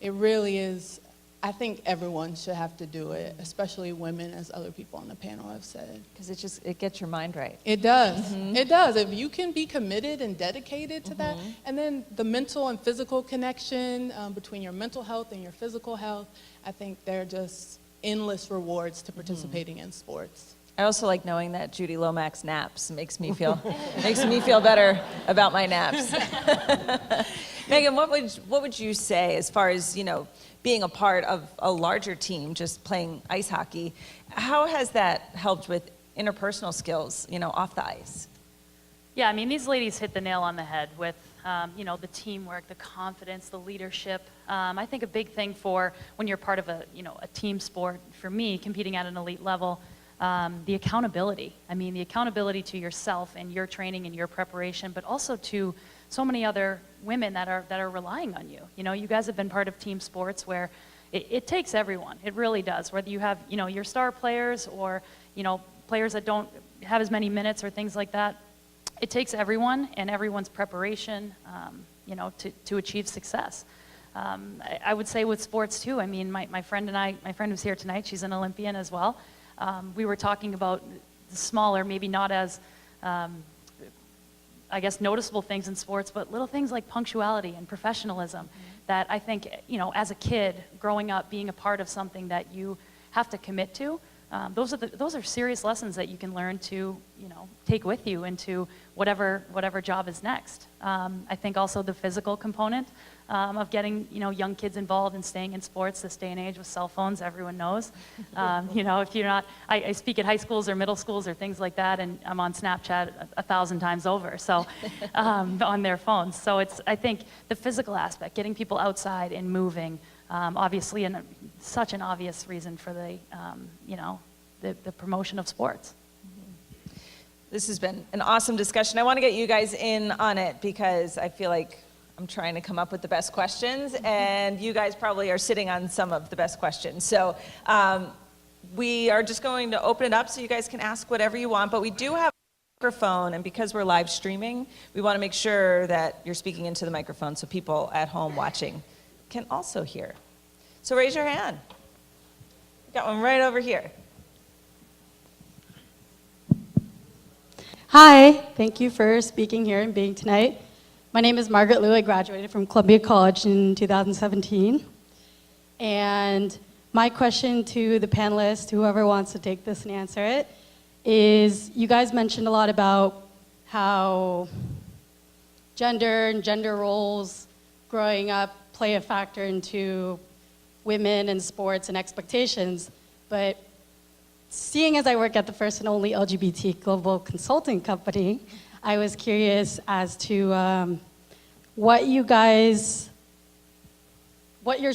it really is, I think everyone should have to do it, especially women, as other people on the panel have said. Because it gets your mind right. It does. It does. If you can be committed and dedicated to that, and then the mental and physical connection between your mental health and your physical health, I think they're just endless rewards to participating in sports. I also like knowing that Judie Lomax naps. Makes me feel better about my naps. Meghan, what would you say as far as being a part of a larger team, just playing ice hockey? How has that helped with interpersonal skills, off the ice? Yeah, I mean, these ladies hit the nail on the head with, the teamwork, the confidence, the leadership. I think a big thing for when you're part of a team sport, for me, competing at an elite level, the accountability. I mean, the accountability to yourself and your training and your preparation, but also to so many other women that are relying on you. You guys have been part of team sports where it takes everyone. It really does. Whether you have, your star players or, players that don't have as many minutes or things like that, it takes everyone and everyone's preparation, to achieve success. I would say with sports too. I mean, my friend who's here tonight, she's an Olympian as well. We were talking about the smaller, maybe not as, noticeable things in sports, but little things like punctuality and professionalism that I think, as a kid growing up, being a part of something that you have to commit to, those are serious lessons that you can learn to, take with you into whatever job is next. I think also the physical component of getting, young kids involved and staying in sports this day and age with cell phones, everyone knows. If you're not, I speak at high schools or middle schools or things like that, and I'm on Snapchat 1,000 times over, so on their phones. So I think the physical aspect, getting people outside and moving, obviously, and such an obvious reason for the promotion of sports. This has been an awesome discussion. I want to get you guys in on it because I feel like I'm trying to come up with the best questions, and you guys probably are sitting on some of the best questions. So we are just going to open it up so you guys can ask whatever you want, but we do have a microphone, and because we're live streaming, we want to make sure that you're speaking into the microphone so people at home watching can also hear. So raise your hand. Got one right over here. Hi, thank you for speaking here and being tonight. My name is Margaret Liu. I graduated from Columbia College in 2017. And my question to the panelists, whoever wants to take this and answer it, is you guys mentioned a lot about how gender and gender roles growing up play a factor into women in sports and expectations, but seeing as I work at the first and only LGBT global consulting company, I was curious as to what your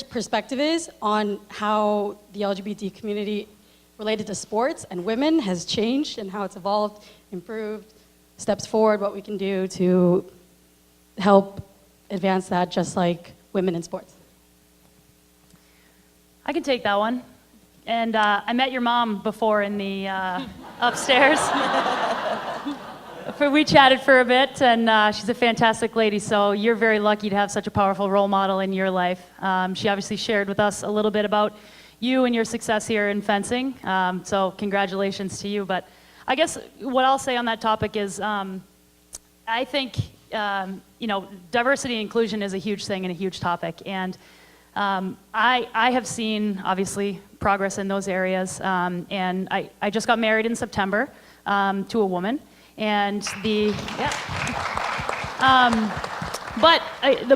perspective is on how the LGBT community related to sports and women has changed and how it's evolved, improved, steps forward, what we can do to help advance that just like women in sports. I can take that one. And I met your mom before in the upstairs. We chatted for a bit, and she's a fantastic lady, so you're very lucky to have such a powerful role model in your life. She obviously shared with us a little bit about you and your success here in fencing, so congratulations to you. But I guess what I'll say on that topic is I think, diversity and inclusion is a huge thing and a huge topic, and I have seen, obviously, progress in those areas, and I just got married in September to a woman, and the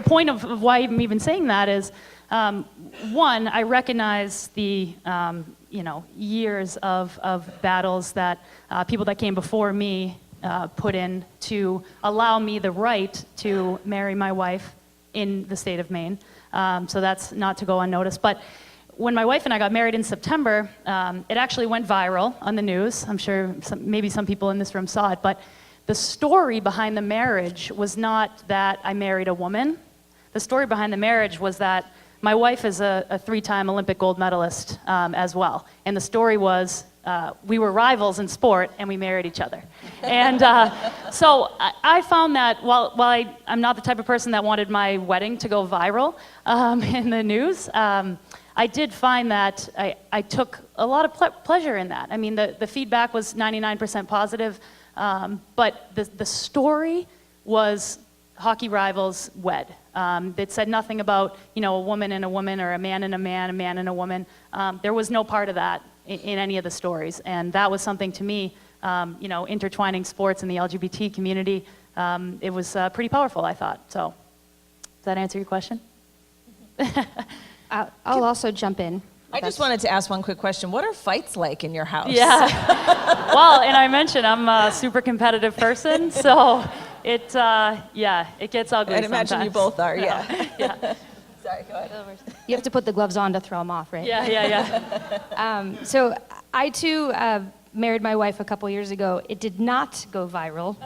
point of why I'm even saying that is, one, I recognize the years of battles that people that came before me put in to allow me the right to marry my wife in the state of Maine. So that's not to go unnoticed. But when my wife and I got married in September, it actually went viral on the news. I'm sure maybe some people in this room saw it. But the story behind the marriage was not that I married a woman. The story behind the marriage was that my wife is a three-time Olympic gold medalist as well. And the story was we were rivals in sport and we married each other. And so I found that while I'm not the type of person that wanted my wedding to go viral in the news, I did find that I took a lot of pleasure in that. I mean, the feedback was 99% positive, but the story was hockey rivals wed. It said nothing about, a woman and a woman or a man and a man and a woman. There was no part of that in any of the stories, and that was something to me, intertwining sports and the LGBT community, it was pretty powerful, I thought. So, does that answer your question? I'll also jump in. I just wanted to ask one quick question. What are fights like in your house? Yeah. Well, and I mentioned I'm a super competitive person, so it gets ugly I'd imagine sometimes. you both are, yeah. Yeah. Sorry, go ahead. You have to put the gloves on to throw them off, right? Yeah. So I too married my wife a couple years ago. It did not go viral.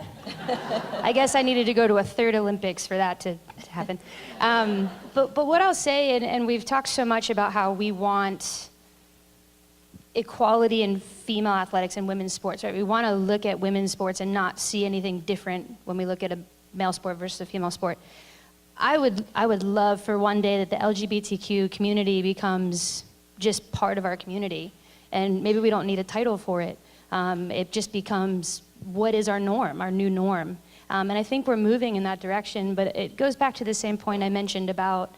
I guess I needed to go to a third Olympics for that to happen. But what I'll say, and we've talked so much about how we want equality in female athletics and women's sports, right? We want to look at women's sports and not see anything different when we look at a male sport versus a female sport. I would love for one day that the LGBTQ community becomes just part of our community. And maybe we don't need a title for it. It just becomes what is our norm, our new norm. And I think we're moving in that direction, but it goes back to the same point I mentioned about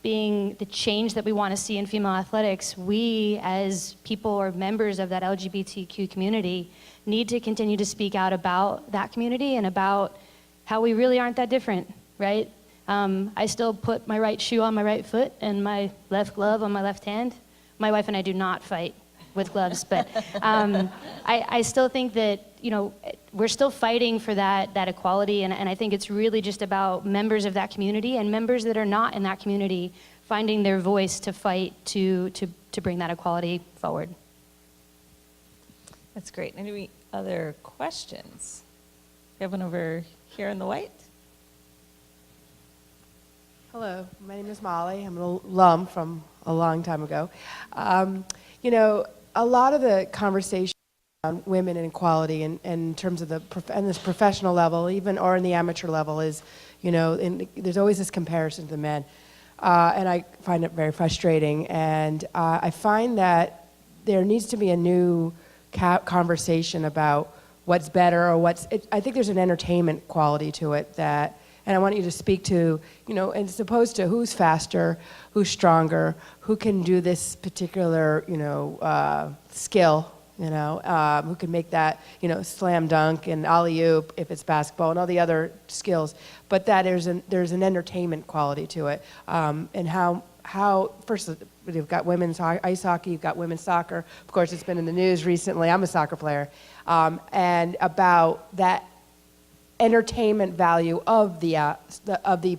being the change that we want to see in female athletics. We, as people or members of that LGBTQ community, need to continue to speak out about that community and about how we really aren't that different, right? I still put my right shoe on my right foot and my left glove on my left hand. My wife and I do not fight with gloves, but I still think that, we're still fighting for that equality, and I think it's really just about members of that community and members that are not in that community finding their voice to fight to bring that equality forward. That's great. Any other questions? We have one over here in the white. Hello, my name is Molly. I'm an alum from a long time ago. You know, a lot of the conversation on women and equality and in terms of and this professional level, even or in the amateur level, is, you know, there's always this comparison to men. And I find it very frustrating. And I find that there needs to be a new conversation about what's better or I think there's an entertainment quality to it that, and I want you to speak to, you know, as opposed to who's faster, who's stronger, who can do this particular, you know, skill, you know, who can make that, you know, slam dunk and alley-oop if it's basketball and all the other skills, but that there's an entertainment quality to it, and how first you've got women's ice hockey, you've got women's soccer. Of course, it's been in the news recently. I'm a soccer player, and about that entertainment value of the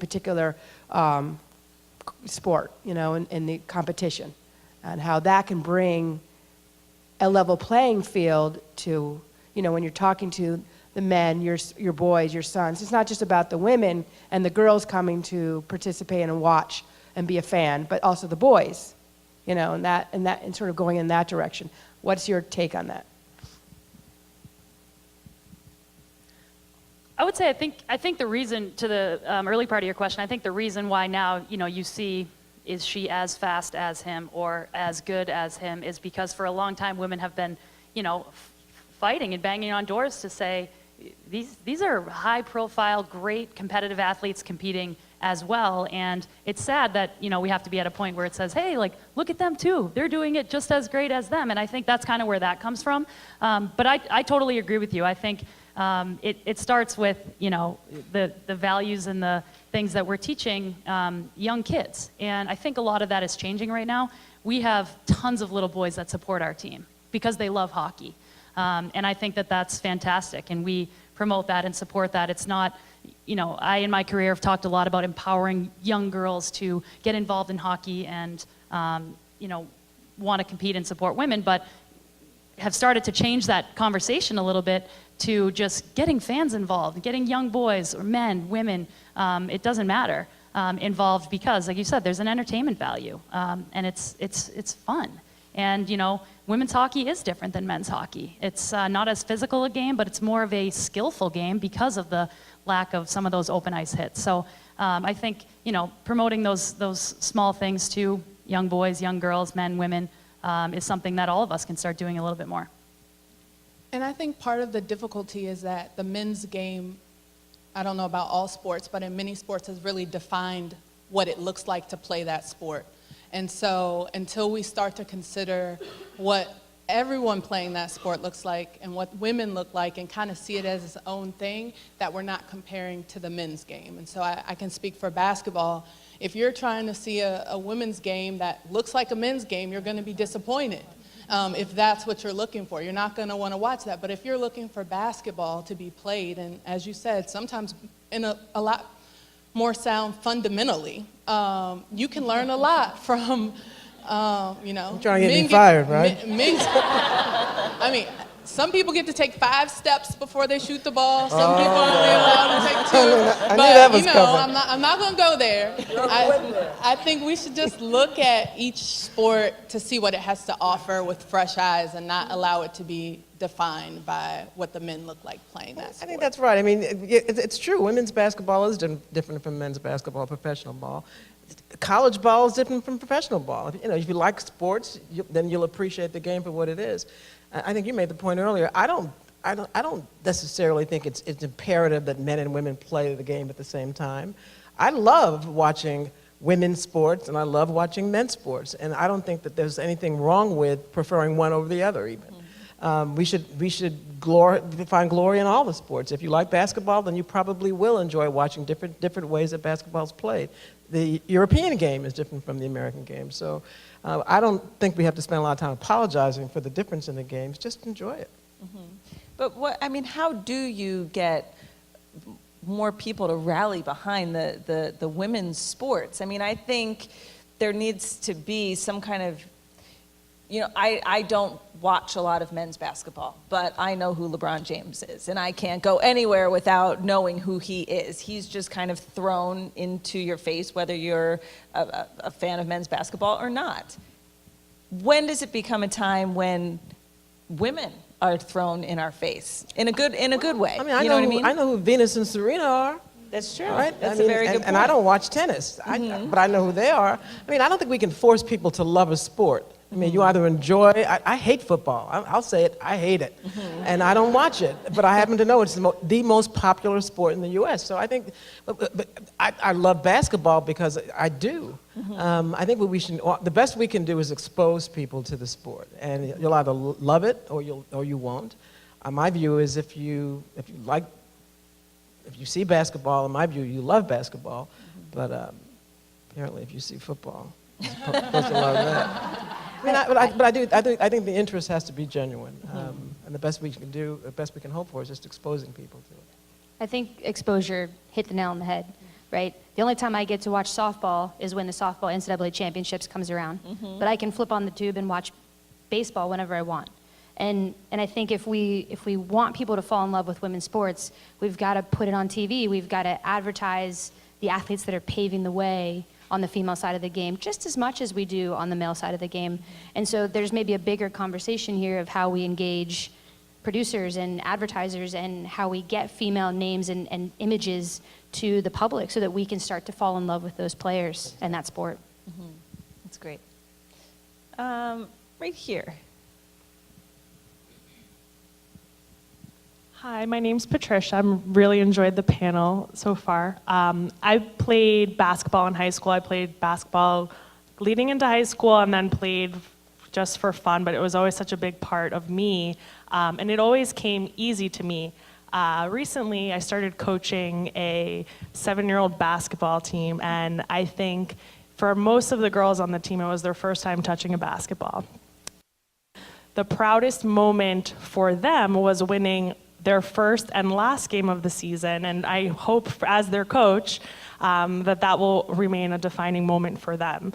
particular sport, you know, in the competition, and how that can bring a level playing field to, you know, when you're talking to the men, your boys, your sons. It's not just about the women and the girls coming to participate and watch and be a fan, but also the boys, you know, and sort of going in that direction. What's your take on that? I would say I think the reason, to the early part of your question, I think the reason why now, you know, you see, is she as fast as him or as good as him, is because for a long time women have been, you know, fighting and banging on doors to say, these are high profile, great competitive athletes competing as well. And it's sad that, you know, we have to be at a point where it says, hey, like, look at them too. They're doing it just as great as them. And I think that's kind of where that comes from. But I totally agree with you. I think it starts with, you know, the values and the things that we're teaching young kids. And I think a lot of that is changing right now. We have tons of little boys that support our team because they love hockey. And I think that that's fantastic. And we promote that and support that. It's not, you know, I in my career have talked a lot about empowering young girls to get involved in hockey and, you know, want to compete and support women, but have started to change that conversation a little bit to just getting fans involved, getting young boys or men, women, it doesn't matter, involved, because, like you said, there's an entertainment value, and it's fun. And, you know, women's hockey is different than men's hockey. It's not as physical a game, but it's more of a skillful game because of the lack of some of those open ice hits. So I think, you know, promoting those small things to young boys, young girls, men, women, is something that all of us can start doing a little bit more. And I think part of the difficulty is that the men's game, I don't know about all sports, but in many sports has really defined what it looks like to play that sport. And so until we start to consider what everyone playing that sport looks like and what women look like and kind of see it as its own thing, that we're not comparing to the men's game. And so I can speak for basketball. If you're trying to see a women's game that looks like a men's game, you're going to be disappointed. If that's what you're looking for, you're not going to want to watch that. But if you're looking for basketball to be played, and as you said, sometimes in a lot more sound fundamentally, you can learn a lot from, you know. You're trying to get me fired, right? I mean, some people get to take 5 steps before they shoot the ball. Some people are only allowed to take 2. I knew that was you know, coming. I'm not going to go there. I think we should just look at each sport to see what it has to offer with fresh eyes and not allow it to be defined by what the men look like playing that sport. I think that's right. I mean, it's true. Women's basketball is different from men's basketball, professional ball. College ball is different from professional ball. You know, if you like sports, then you'll appreciate the game for what it is. I think you made the point earlier. I don't necessarily think it's imperative that men and women play the game at the same time. I love watching women's sports and I love watching men's sports, and I don't think that there's anything wrong with preferring one over the other even. We should find glory in all the sports. If you like basketball, then you probably will enjoy watching different ways that basketball's played. The European game is different from the American game, so I don't think we have to spend a lot of time apologizing for the difference in the games. Just enjoy it. Mm-hmm. But I mean, how do you get more people to rally behind the women's sports? I mean, I think there needs to be some kind of you know, I don't watch a lot of men's basketball, but I know who LeBron James is, and I can't go anywhere without knowing who he is. He's just kind of thrown into your face, whether you're a fan of men's basketball or not. When does it become a time when women are thrown in our face in a good way? I mean, you know what I mean? I know who Venus and Serena are. That's true. Right? That's I mean, a very good point. And I don't watch tennis, but I know who they are. I mean, I don't think we can force people to love a sport. I mean, you either enjoy, I hate football. I'll say it, I hate it. And I don't watch it, but I happen to know it's the most popular sport in the U.S. So I think, but I love basketball because I do. I think the best we can do is expose people to the sport. And you'll either love it or you won't. My view is if you see basketball, in my view, you love basketball. But apparently if you see football, you're supposed to love that. I think the interest has to be genuine, and the best we can do, the best we can hope for, is just exposing people to it. I think exposure hit the nail on the head, right? The only time I get to watch softball is when the softball NCAA championships comes around. But I can flip on the tube and watch baseball whenever I want. And I think if we want people to fall in love with women's sports, we've got to put it on TV. We've got to advertise the athletes that are paving the way on the female side of the game, just as much as we do on the male side of the game. And so there's maybe a bigger conversation here of how we engage producers and advertisers and how we get female names and images to the public so that we can start to fall in love with those players and that sport. That's great. Right here. Hi, my name's Patricia. I've really enjoyed the panel so far. I played basketball in high school. I played basketball leading into high school and then played just for fun, but it was always such a big part of me, and it always came easy to me. Recently, I started coaching a 7-year-old basketball team, and I think for most of the girls on the team, it was their first time touching a basketball. The proudest moment for them was winning their first and last game of the season, and I hope as their coach that will remain a defining moment for them.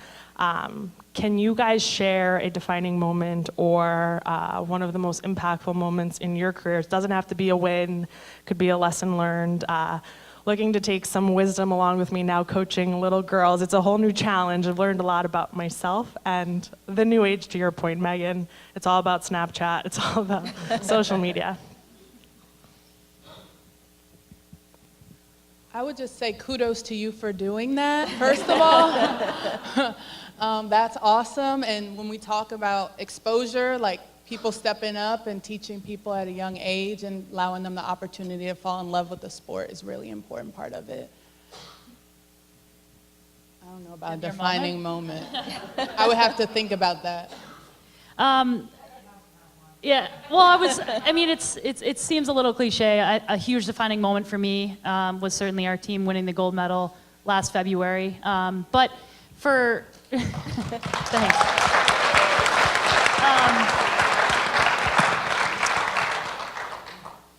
Can you guys share a defining moment or one of the most impactful moments in your careers? It doesn't have to be a win, could be a lesson learned. Looking to take some wisdom along with me now coaching little girls. It's a whole new challenge. I've learned a lot about myself and the new age, to your point, Megan. It's all about Snapchat. It's all about social media. I would just say kudos to you for doing that, first of all. That's awesome. And when we talk about exposure, like people stepping up and teaching people at a young age and allowing them the opportunity to fall in love with the sport is a really important part of it. I don't know about a defining moment. I would have to think about that. Yeah, well, it seems a little cliche. A huge defining moment for me was certainly our team winning the gold medal last February. But for, thanks.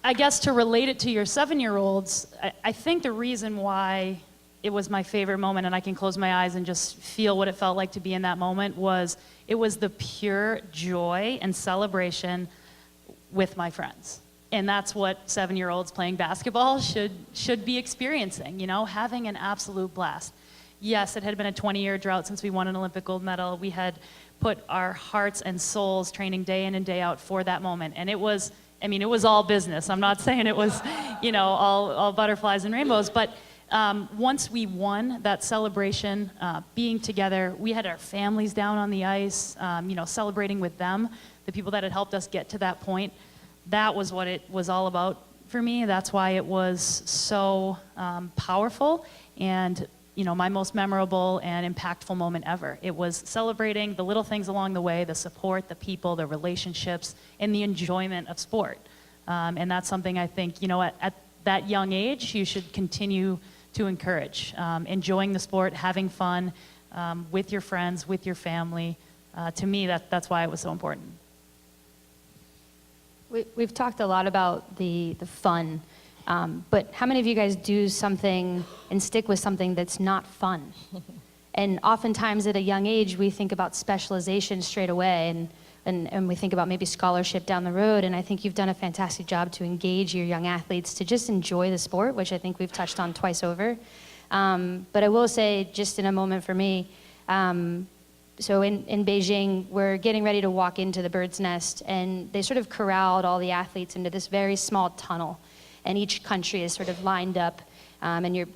I guess to relate it to your 7-year-olds, I think the reason why it was my favorite moment, and I can close my eyes and just feel what it felt like to be in that moment, was it was the pure joy and celebration with my friends. And that's what 7-year-olds playing basketball should be experiencing, you know, having an absolute blast. Yes, it had been a 20-year drought since we won an Olympic gold medal. We had put our hearts and souls training day in and day out for that moment. And it was all business. I'm not saying it was, you know, all butterflies and rainbows, but once we won that celebration, being together, we had our families down on the ice, you know, celebrating with them, the people that had helped us get to that point. That was what it was all about for me. That's why it was so powerful and, you know, my most memorable and impactful moment ever. It was celebrating the little things along the way, the support, the people, the relationships, and the enjoyment of sport. And that's something I think, you know, at that young age, you should continue to encourage. Enjoying the sport, having fun with your friends, with your family. To me, that's why it was so important. We've talked a lot about the fun, but how many of you guys do something and stick with something that's not fun? And oftentimes at a young age, we think about specialization straight away, and we think about maybe scholarship down the road. And I think you've done a fantastic job to engage your young athletes to just enjoy the sport, which I think we've touched on twice over. But I will say, just in a moment for me, so in Beijing, we're getting ready to walk into the bird's nest, and they sort of corralled all the athletes into this very small tunnel. And each country is sort of lined up, and you're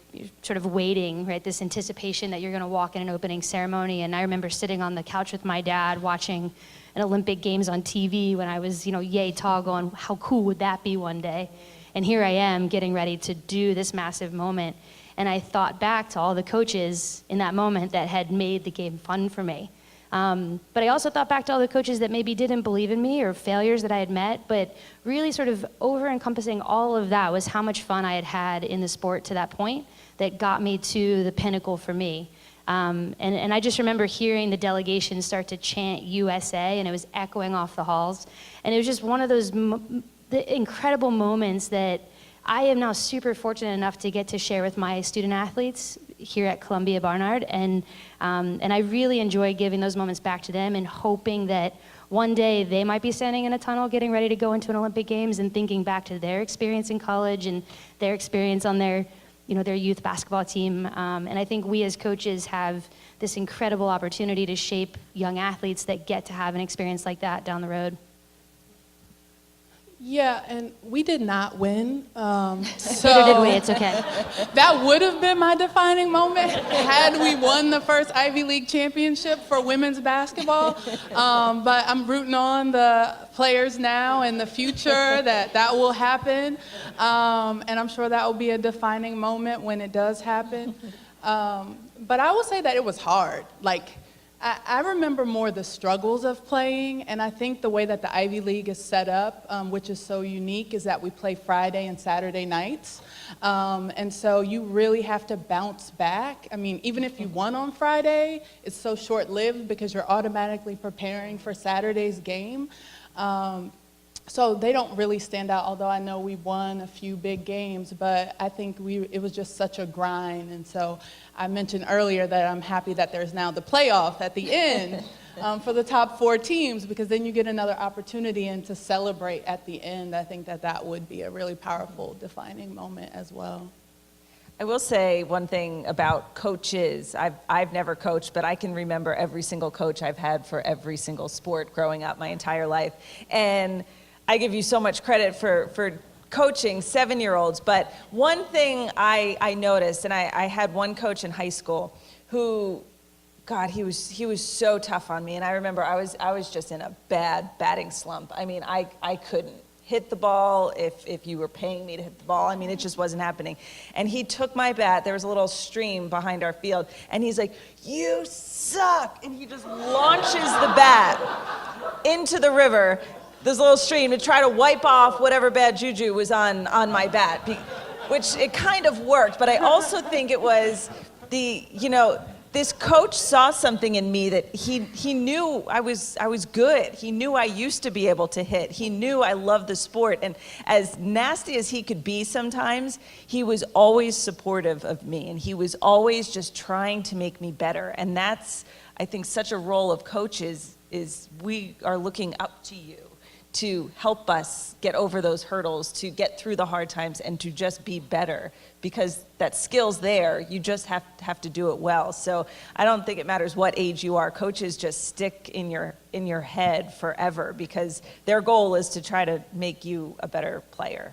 sort of waiting, right, this anticipation that you're going to walk in an opening ceremony. And I remember sitting on the couch with my dad watching an Olympic Games on TV when I was, yay tall, going, how cool would that be one day? And here I am getting ready to do this massive moment. And I thought back to all the coaches in that moment that had made the game fun for me. But I also thought back to all the coaches that maybe didn't believe in me, or failures that I had met, but really sort of over-encompassing all of that was how much fun I had had in the sport to that point that got me to the pinnacle for me. And I just remember hearing the delegation start to chant USA, and it was echoing off the halls. And it was just one of those the incredible moments that I am now super fortunate enough to get to share with my student athletes here at Columbia-Barnard, and I really enjoy giving those moments back to them and hoping that one day they might be standing in a tunnel getting ready to go into an Olympic Games and thinking back to their experience in college and their experience on their youth basketball team. And I think we as coaches have this incredible opportunity to shape young athletes that get to have an experience like that down the road. Yeah, and we did not win. Neither did we, it's okay. That would have been my defining moment had we won the first Ivy League championship for women's basketball. But I'm rooting on the players now and the future that will happen. And I'm sure that will be a defining moment when it does happen. But I will say that it was hard. I remember more the struggles of playing, and I think the way that the Ivy League is set up, which is so unique, is that we play Friday and Saturday nights. And so you really have to bounce back. I mean, even if you won on Friday, it's so short-lived because you're automatically preparing for Saturday's game. So they don't really stand out, although I know we won a few big games, but I think it was just such a grind. And so I mentioned earlier that I'm happy that there's now the playoff at the end for the top 4 teams, because then you get another opportunity and to celebrate at the end. I think that would be a really powerful defining moment as well. I will say one thing about coaches. I've never coached, but I can remember every single coach I've had for every single sport growing up my entire life. And I give you so much credit for coaching 7-year-olds, but one thing I noticed, and I had one coach in high school who, God, he was so tough on me, and I remember I was just in a bad batting slump. I mean, I couldn't hit the ball if you were paying me to hit the ball. I mean, it just wasn't happening. And he took my bat, there was a little stream behind our field, and he's like, "You suck," and he just launches the bat into the river, this little stream, to try to wipe off whatever bad juju was on my bat, which it kind of worked, but I also think it was this coach saw something in me that he knew I was good. He knew I used to be able to hit. He knew I loved the sport, and as nasty as he could be sometimes, he was always supportive of me, and he was always just trying to make me better. And that's, I think, such a role of coaches, is we are looking up to you to help us get over those hurdles, to get through the hard times, and to just be better, because that skill's there. You just have to do it well. So I don't think it matters what age you are. Coaches just stick in your head forever, because their goal is to try to make you a better player.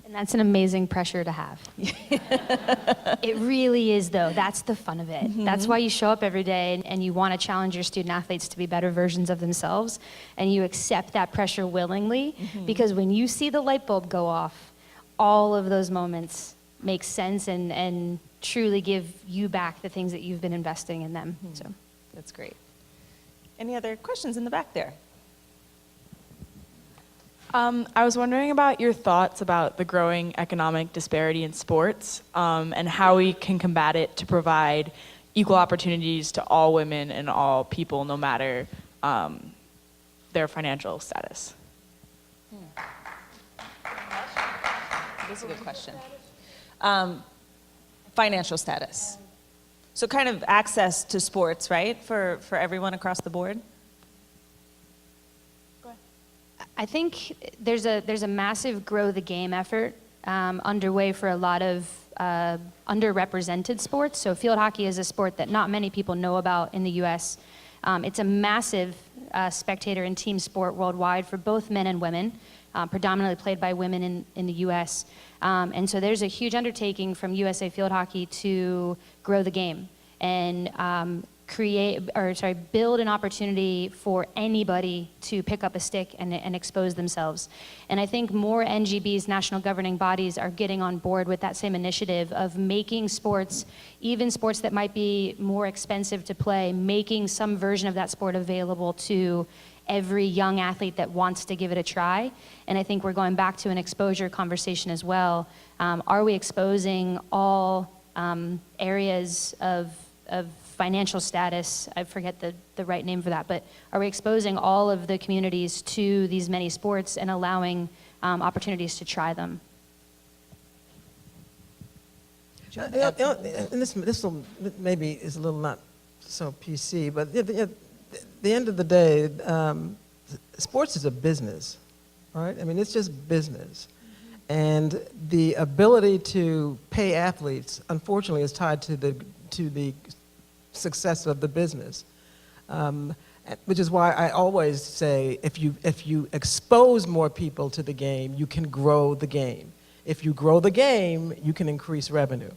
And that's an amazing pressure to have. It really is, though. That's the fun of it. Mm-hmm. That's why you show up every day and you want to challenge your student athletes to be better versions of themselves, and you accept that pressure willingly, because when you see the light bulb go off, all of those moments make sense and truly give you back the things that you've been investing in them. So that's great. Any other questions in the back there? I was wondering about your thoughts about the growing economic disparity in sports, and how we can combat it to provide equal opportunities to all women and all people, no matter their financial status. That's a good question. Financial status. So kind of access to sports, right, for everyone across the board? I think there's a massive grow the game effort underway for a lot of underrepresented sports. So field hockey is a sport that not many people know about in the U.S. It's a massive spectator and team sport worldwide for both men and women, predominantly played by women in the U.S. And so there's a huge undertaking from USA Field Hockey to grow the game and build an opportunity for anybody to pick up a stick and expose themselves. And I think more NGB's national governing bodies are getting on board with that same initiative of making sports, even sports that might be more expensive to play, making some version of that sport available to every young athlete that wants to give it a try. And I think we're going back to an exposure conversation as well. Are we exposing all areas of financial status? I forget the right name for that, but are we exposing all of the communities to these many sports and allowing opportunities to try them? And this will maybe is a little not so PC, but at the end of the day, sports is a business, right? I mean, it's just business. And the ability to pay athletes, unfortunately, is tied to the success of the business, which is why I always say if you expose more people to the game, you can grow the game. If you grow the game, you can increase revenue.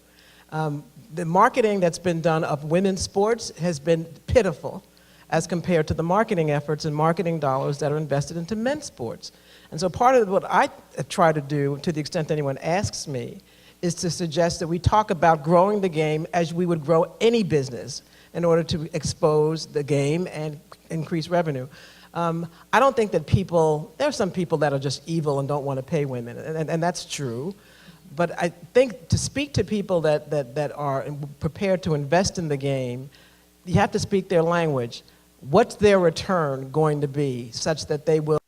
The marketing that's been done of women's sports has been pitiful as compared to the marketing efforts and marketing dollars that are invested into men's sports. And so part of what I try to do, to the extent anyone asks me, is to suggest that we talk about growing the game as we would grow any business in order to expose the game and increase revenue. I don't think that there are some people that are just evil and don't want to pay women, and that's true. But I think to speak to people that are prepared to invest in the game, you have to speak their language. What's their return going to be such that they will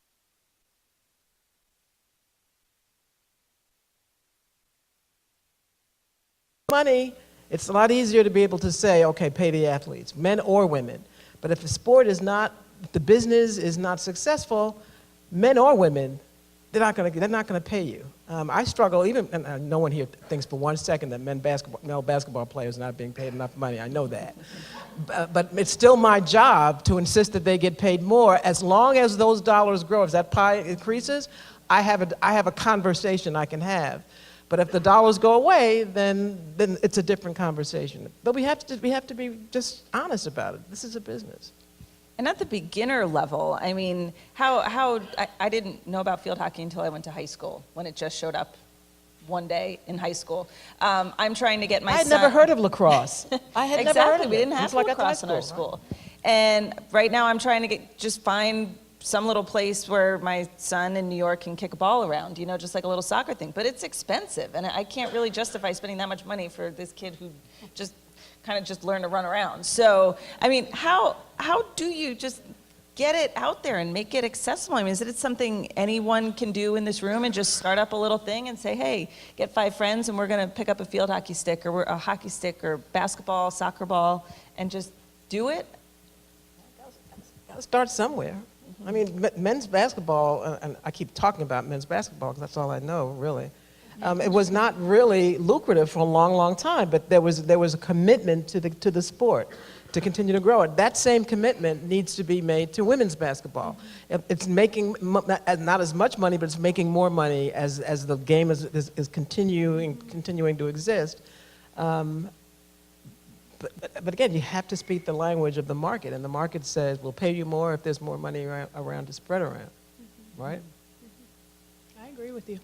money? It's a lot easier to be able to say, okay, pay the athletes, men or women. But if the sport is not, if the business is not successful, men or women, they're not going to pay you. I struggle, and no one here thinks for 1 second that male basketball players are not being paid enough money. I know that. But it's still my job to insist that they get paid more as long as those dollars grow. As that pie increases, I have a conversation I can have. But if the dollars go away, then it's a different conversation. But we have to be just honest about it. This is a business. And at the beginner level, I mean, I didn't know about field hockey until I went to high school, when it just showed up one day in high school. I'm trying to get my son... I had never heard of lacrosse. I had never heard of it. We didn't have lacrosse in our school. And right now I'm trying to find some little place where my son in New York can kick a ball around, just like a little soccer thing. But it's expensive, and I can't really justify spending that much money for this kid who just learn to run around. So, I mean, how do you just get it out there and make it accessible? I mean, is it something anyone can do in this room and just start up a little thing and say, hey, get 5 friends and we're going to pick up a field hockey stick or a hockey stick or basketball, soccer ball, and just do it? Got to start somewhere. I mean, men's basketball, and I keep talking about men's basketball because that's all I know, really. It was not really lucrative for a long, long time, but there was a commitment to the sport to continue to grow it. That same commitment needs to be made to women's basketball. It's making not as much money, but it's making more money as the game is continuing to exist. But again, you have to speak the language of the market, and the market says we'll pay you more if there's more money around to spread around, right? I agree with you.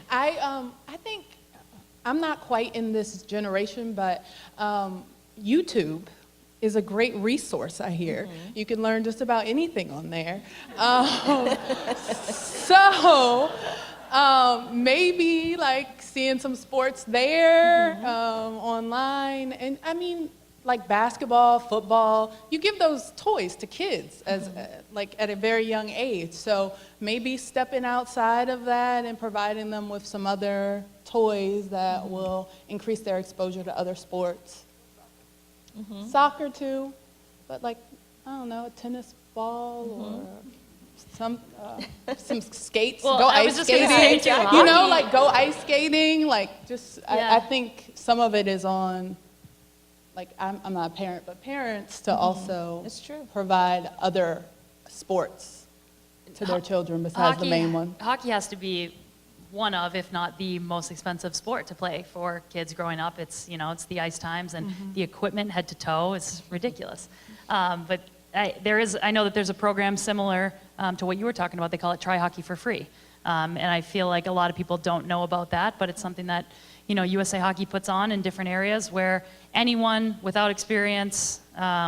I think I'm not quite in this generation, but YouTube is a great resource, I hear. You can learn just about anything on there. Maybe like seeing some sports there online. And I mean, like basketball, football, you give those toys to kids as like at a very young age. So maybe stepping outside of that and providing them with some other toys that will increase their exposure to other sports. Soccer too, but like, I don't know, a tennis ball or some skates, Well, go I was ice just gonna skating, say, too, you know, hockey. like go ice skating, like just, Yeah. I think some of it is on, like, I'm not a parent, but parents to also It's true. provide other sports to their children besides the main one. Hockey has to be one of, if not the most expensive sport to play for kids growing up. It's, you know, it's the ice times and the equipment head to toe is ridiculous. But I know that there's a program similar to what you were talking about. They call it Try Hockey for Free. And I feel like a lot of people don't know about that, but it's something that, you know, USA Hockey puts on in different areas where anyone without experience,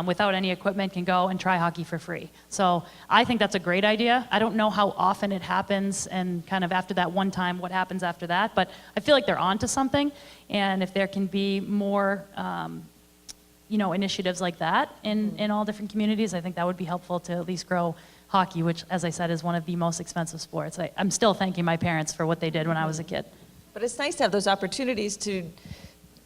without any equipment can go and try hockey for free. So I think that's a great idea. I don't know how often it happens and kind of after that one time what happens after that, but I feel like they're onto something. And if there can be more, you know, initiatives like that in all different communities, I think that would be helpful to at least grow hockey, which, as I said, is one of the most expensive sports. I'm still thanking my parents for what they did when I was a kid. But it's nice to have those opportunities to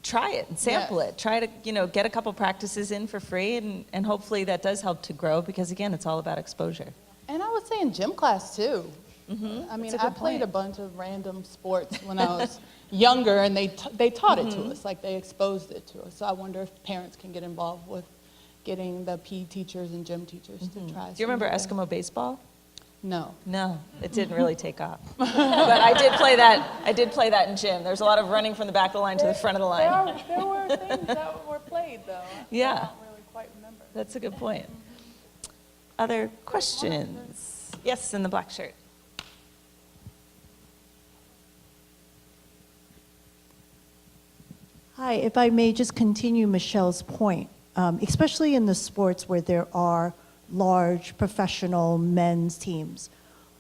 try it and sample it. Try to, you know, get a couple practices in for free, and hopefully that does help to grow because, again, it's all about exposure. And I would say in gym class too. I mean, I played a bunch of random sports when I was younger, and they taught it to us, like they exposed it to us. So I wonder if parents can get involved with getting the PE teachers and gym teachers to try. Do you remember Eskimo baseball? No. No, it didn't really take off. But I did play that. I did play that in gym. There's a lot of running from the back of the line to the front of the line. There were things that were played though. Yeah. I don't really quite remember. That's a good point. Other questions? Yes, in the black shirt. Hi, if I may just continue Michelle's point, especially in the sports where there are large professional men's teams.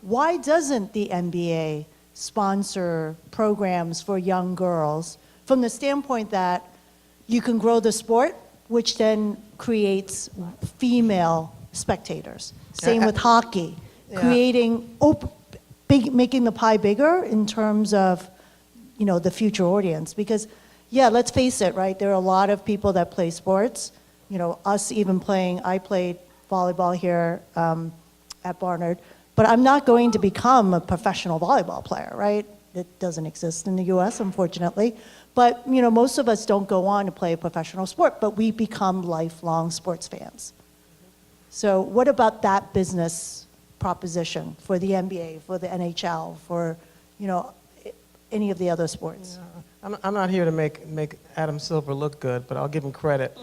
Why doesn't the NBA sponsor programs for young girls from the standpoint that you can grow the sport, which then creates female spectators? Same with hockey, creating, making the pie bigger in terms of, you know, the future audience. Because, yeah, let's face it, right? There are a lot of people that play sports. You know, us even playing, I played volleyball here at Barnard, but I'm not going to become a professional volleyball player, right? It doesn't exist in the US, unfortunately. But, you know, most of us don't go on to play a professional sport, but we become lifelong sports fans. So what about that business proposition for the NBA, for the NHL, for, you know, any of the other sports? Yeah. I'm not here to make Adam Silver look good, but I'll give him credit.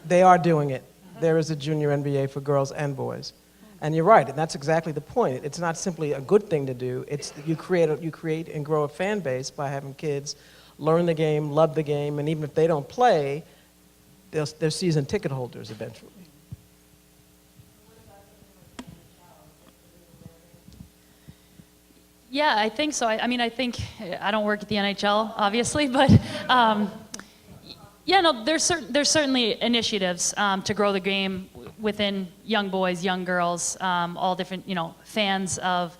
They are doing it. There is a junior NBA for girls and boys. And you're right, and that's exactly the point. It's not simply a good thing to do. It's you create and grow a fan base by having kids learn the game, love the game, and even if they don't play, they're season ticket holders eventually. Yeah, I think so. I mean, I think, I don't work at the NHL, obviously, but yeah, no, there's certainly initiatives to grow the game within young boys, young girls, all different, you know, fans of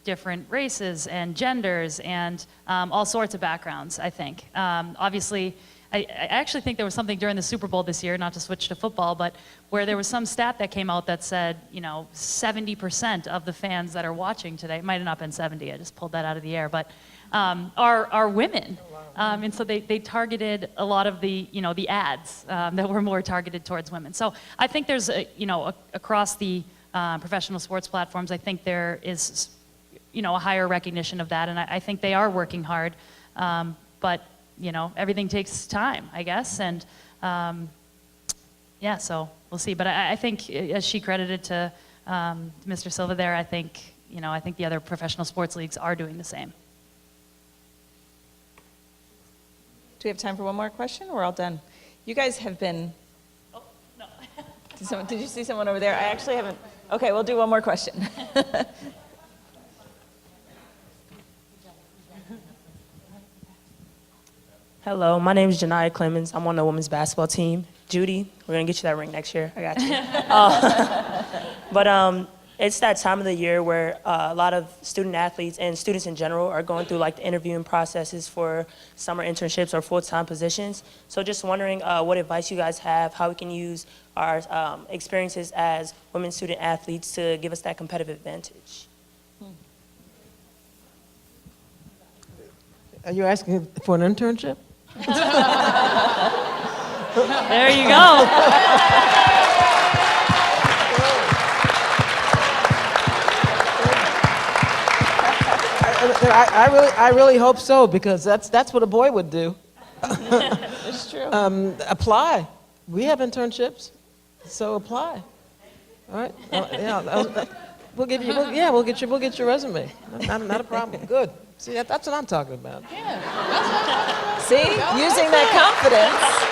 different races and genders and all sorts of backgrounds, I think. Obviously, I actually think there was something during the Super Bowl this year, not to switch to football, but where there was some stat that came out that said, you know, 70% of the fans that are watching today, it might have not been 70, I just pulled that out of the air, but are women. And so they targeted a lot of the, you know, the ads that were more targeted towards women. So I think there's, you know, across the professional sports platforms, I think there is, you know, a higher recognition of that, and I think they are working hard. But you know, everything takes time, I guess, and yeah, so we'll see. But I think, as she credited to Mr. Silva there, I think, you know, I think the other professional sports leagues are doing the same. Do we have time for one more question? We're all done. You guys have been. Oh, no. Did you see someone over there? I actually haven't. Okay, we'll do one more question. Hello, my name is Janiyah Clemens. I'm on the women's basketball team. Judie, we're gonna get you that ring next year. I got you. But it's that time of the year where a lot of student athletes and students in general are going through like the interviewing processes for summer internships or full-time positions. So just wondering what advice you guys have, how we can use our experiences as women student athletes to give us that competitive advantage. Are you asking for an internship? There you go. I really hope so, because that's what a boy would do. It's true. Apply. We have internships, so apply. All right. We'll give you. We'll get your resume. Not a problem. Good. See, that's what I'm talking about. See, using that confidence.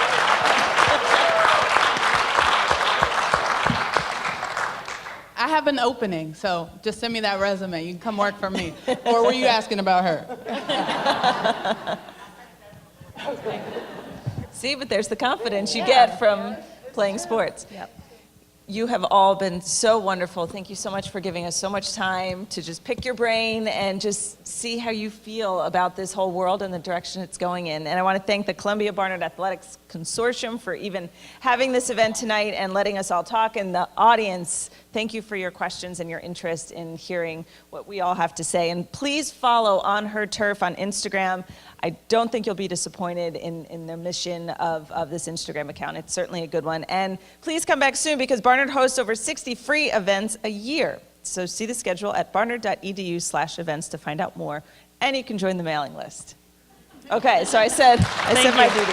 I have an opening, so just send me that resume. You can come work for me. Or were you asking about her? See, but there's the confidence you get from playing sports. Yep. You have all been so wonderful. Thank you so much for giving us so much time to just pick your brain and just see how you feel about this whole world and the direction it's going in. And I want to thank the Columbia-Barnard Athletic Consortium for even having this event tonight and letting us all talk. And the audience, thank you for your questions and your interest in hearing what we all have to say. And please follow On Her Turf on Instagram. I don't think you'll be disappointed in the mission of this Instagram account. It's certainly a good one. And please come back soon, because Barnard hosts over 60 free events a year. So see the schedule at barnard.edu/events to find out more. And you can join the mailing list. Okay, so I said my duty.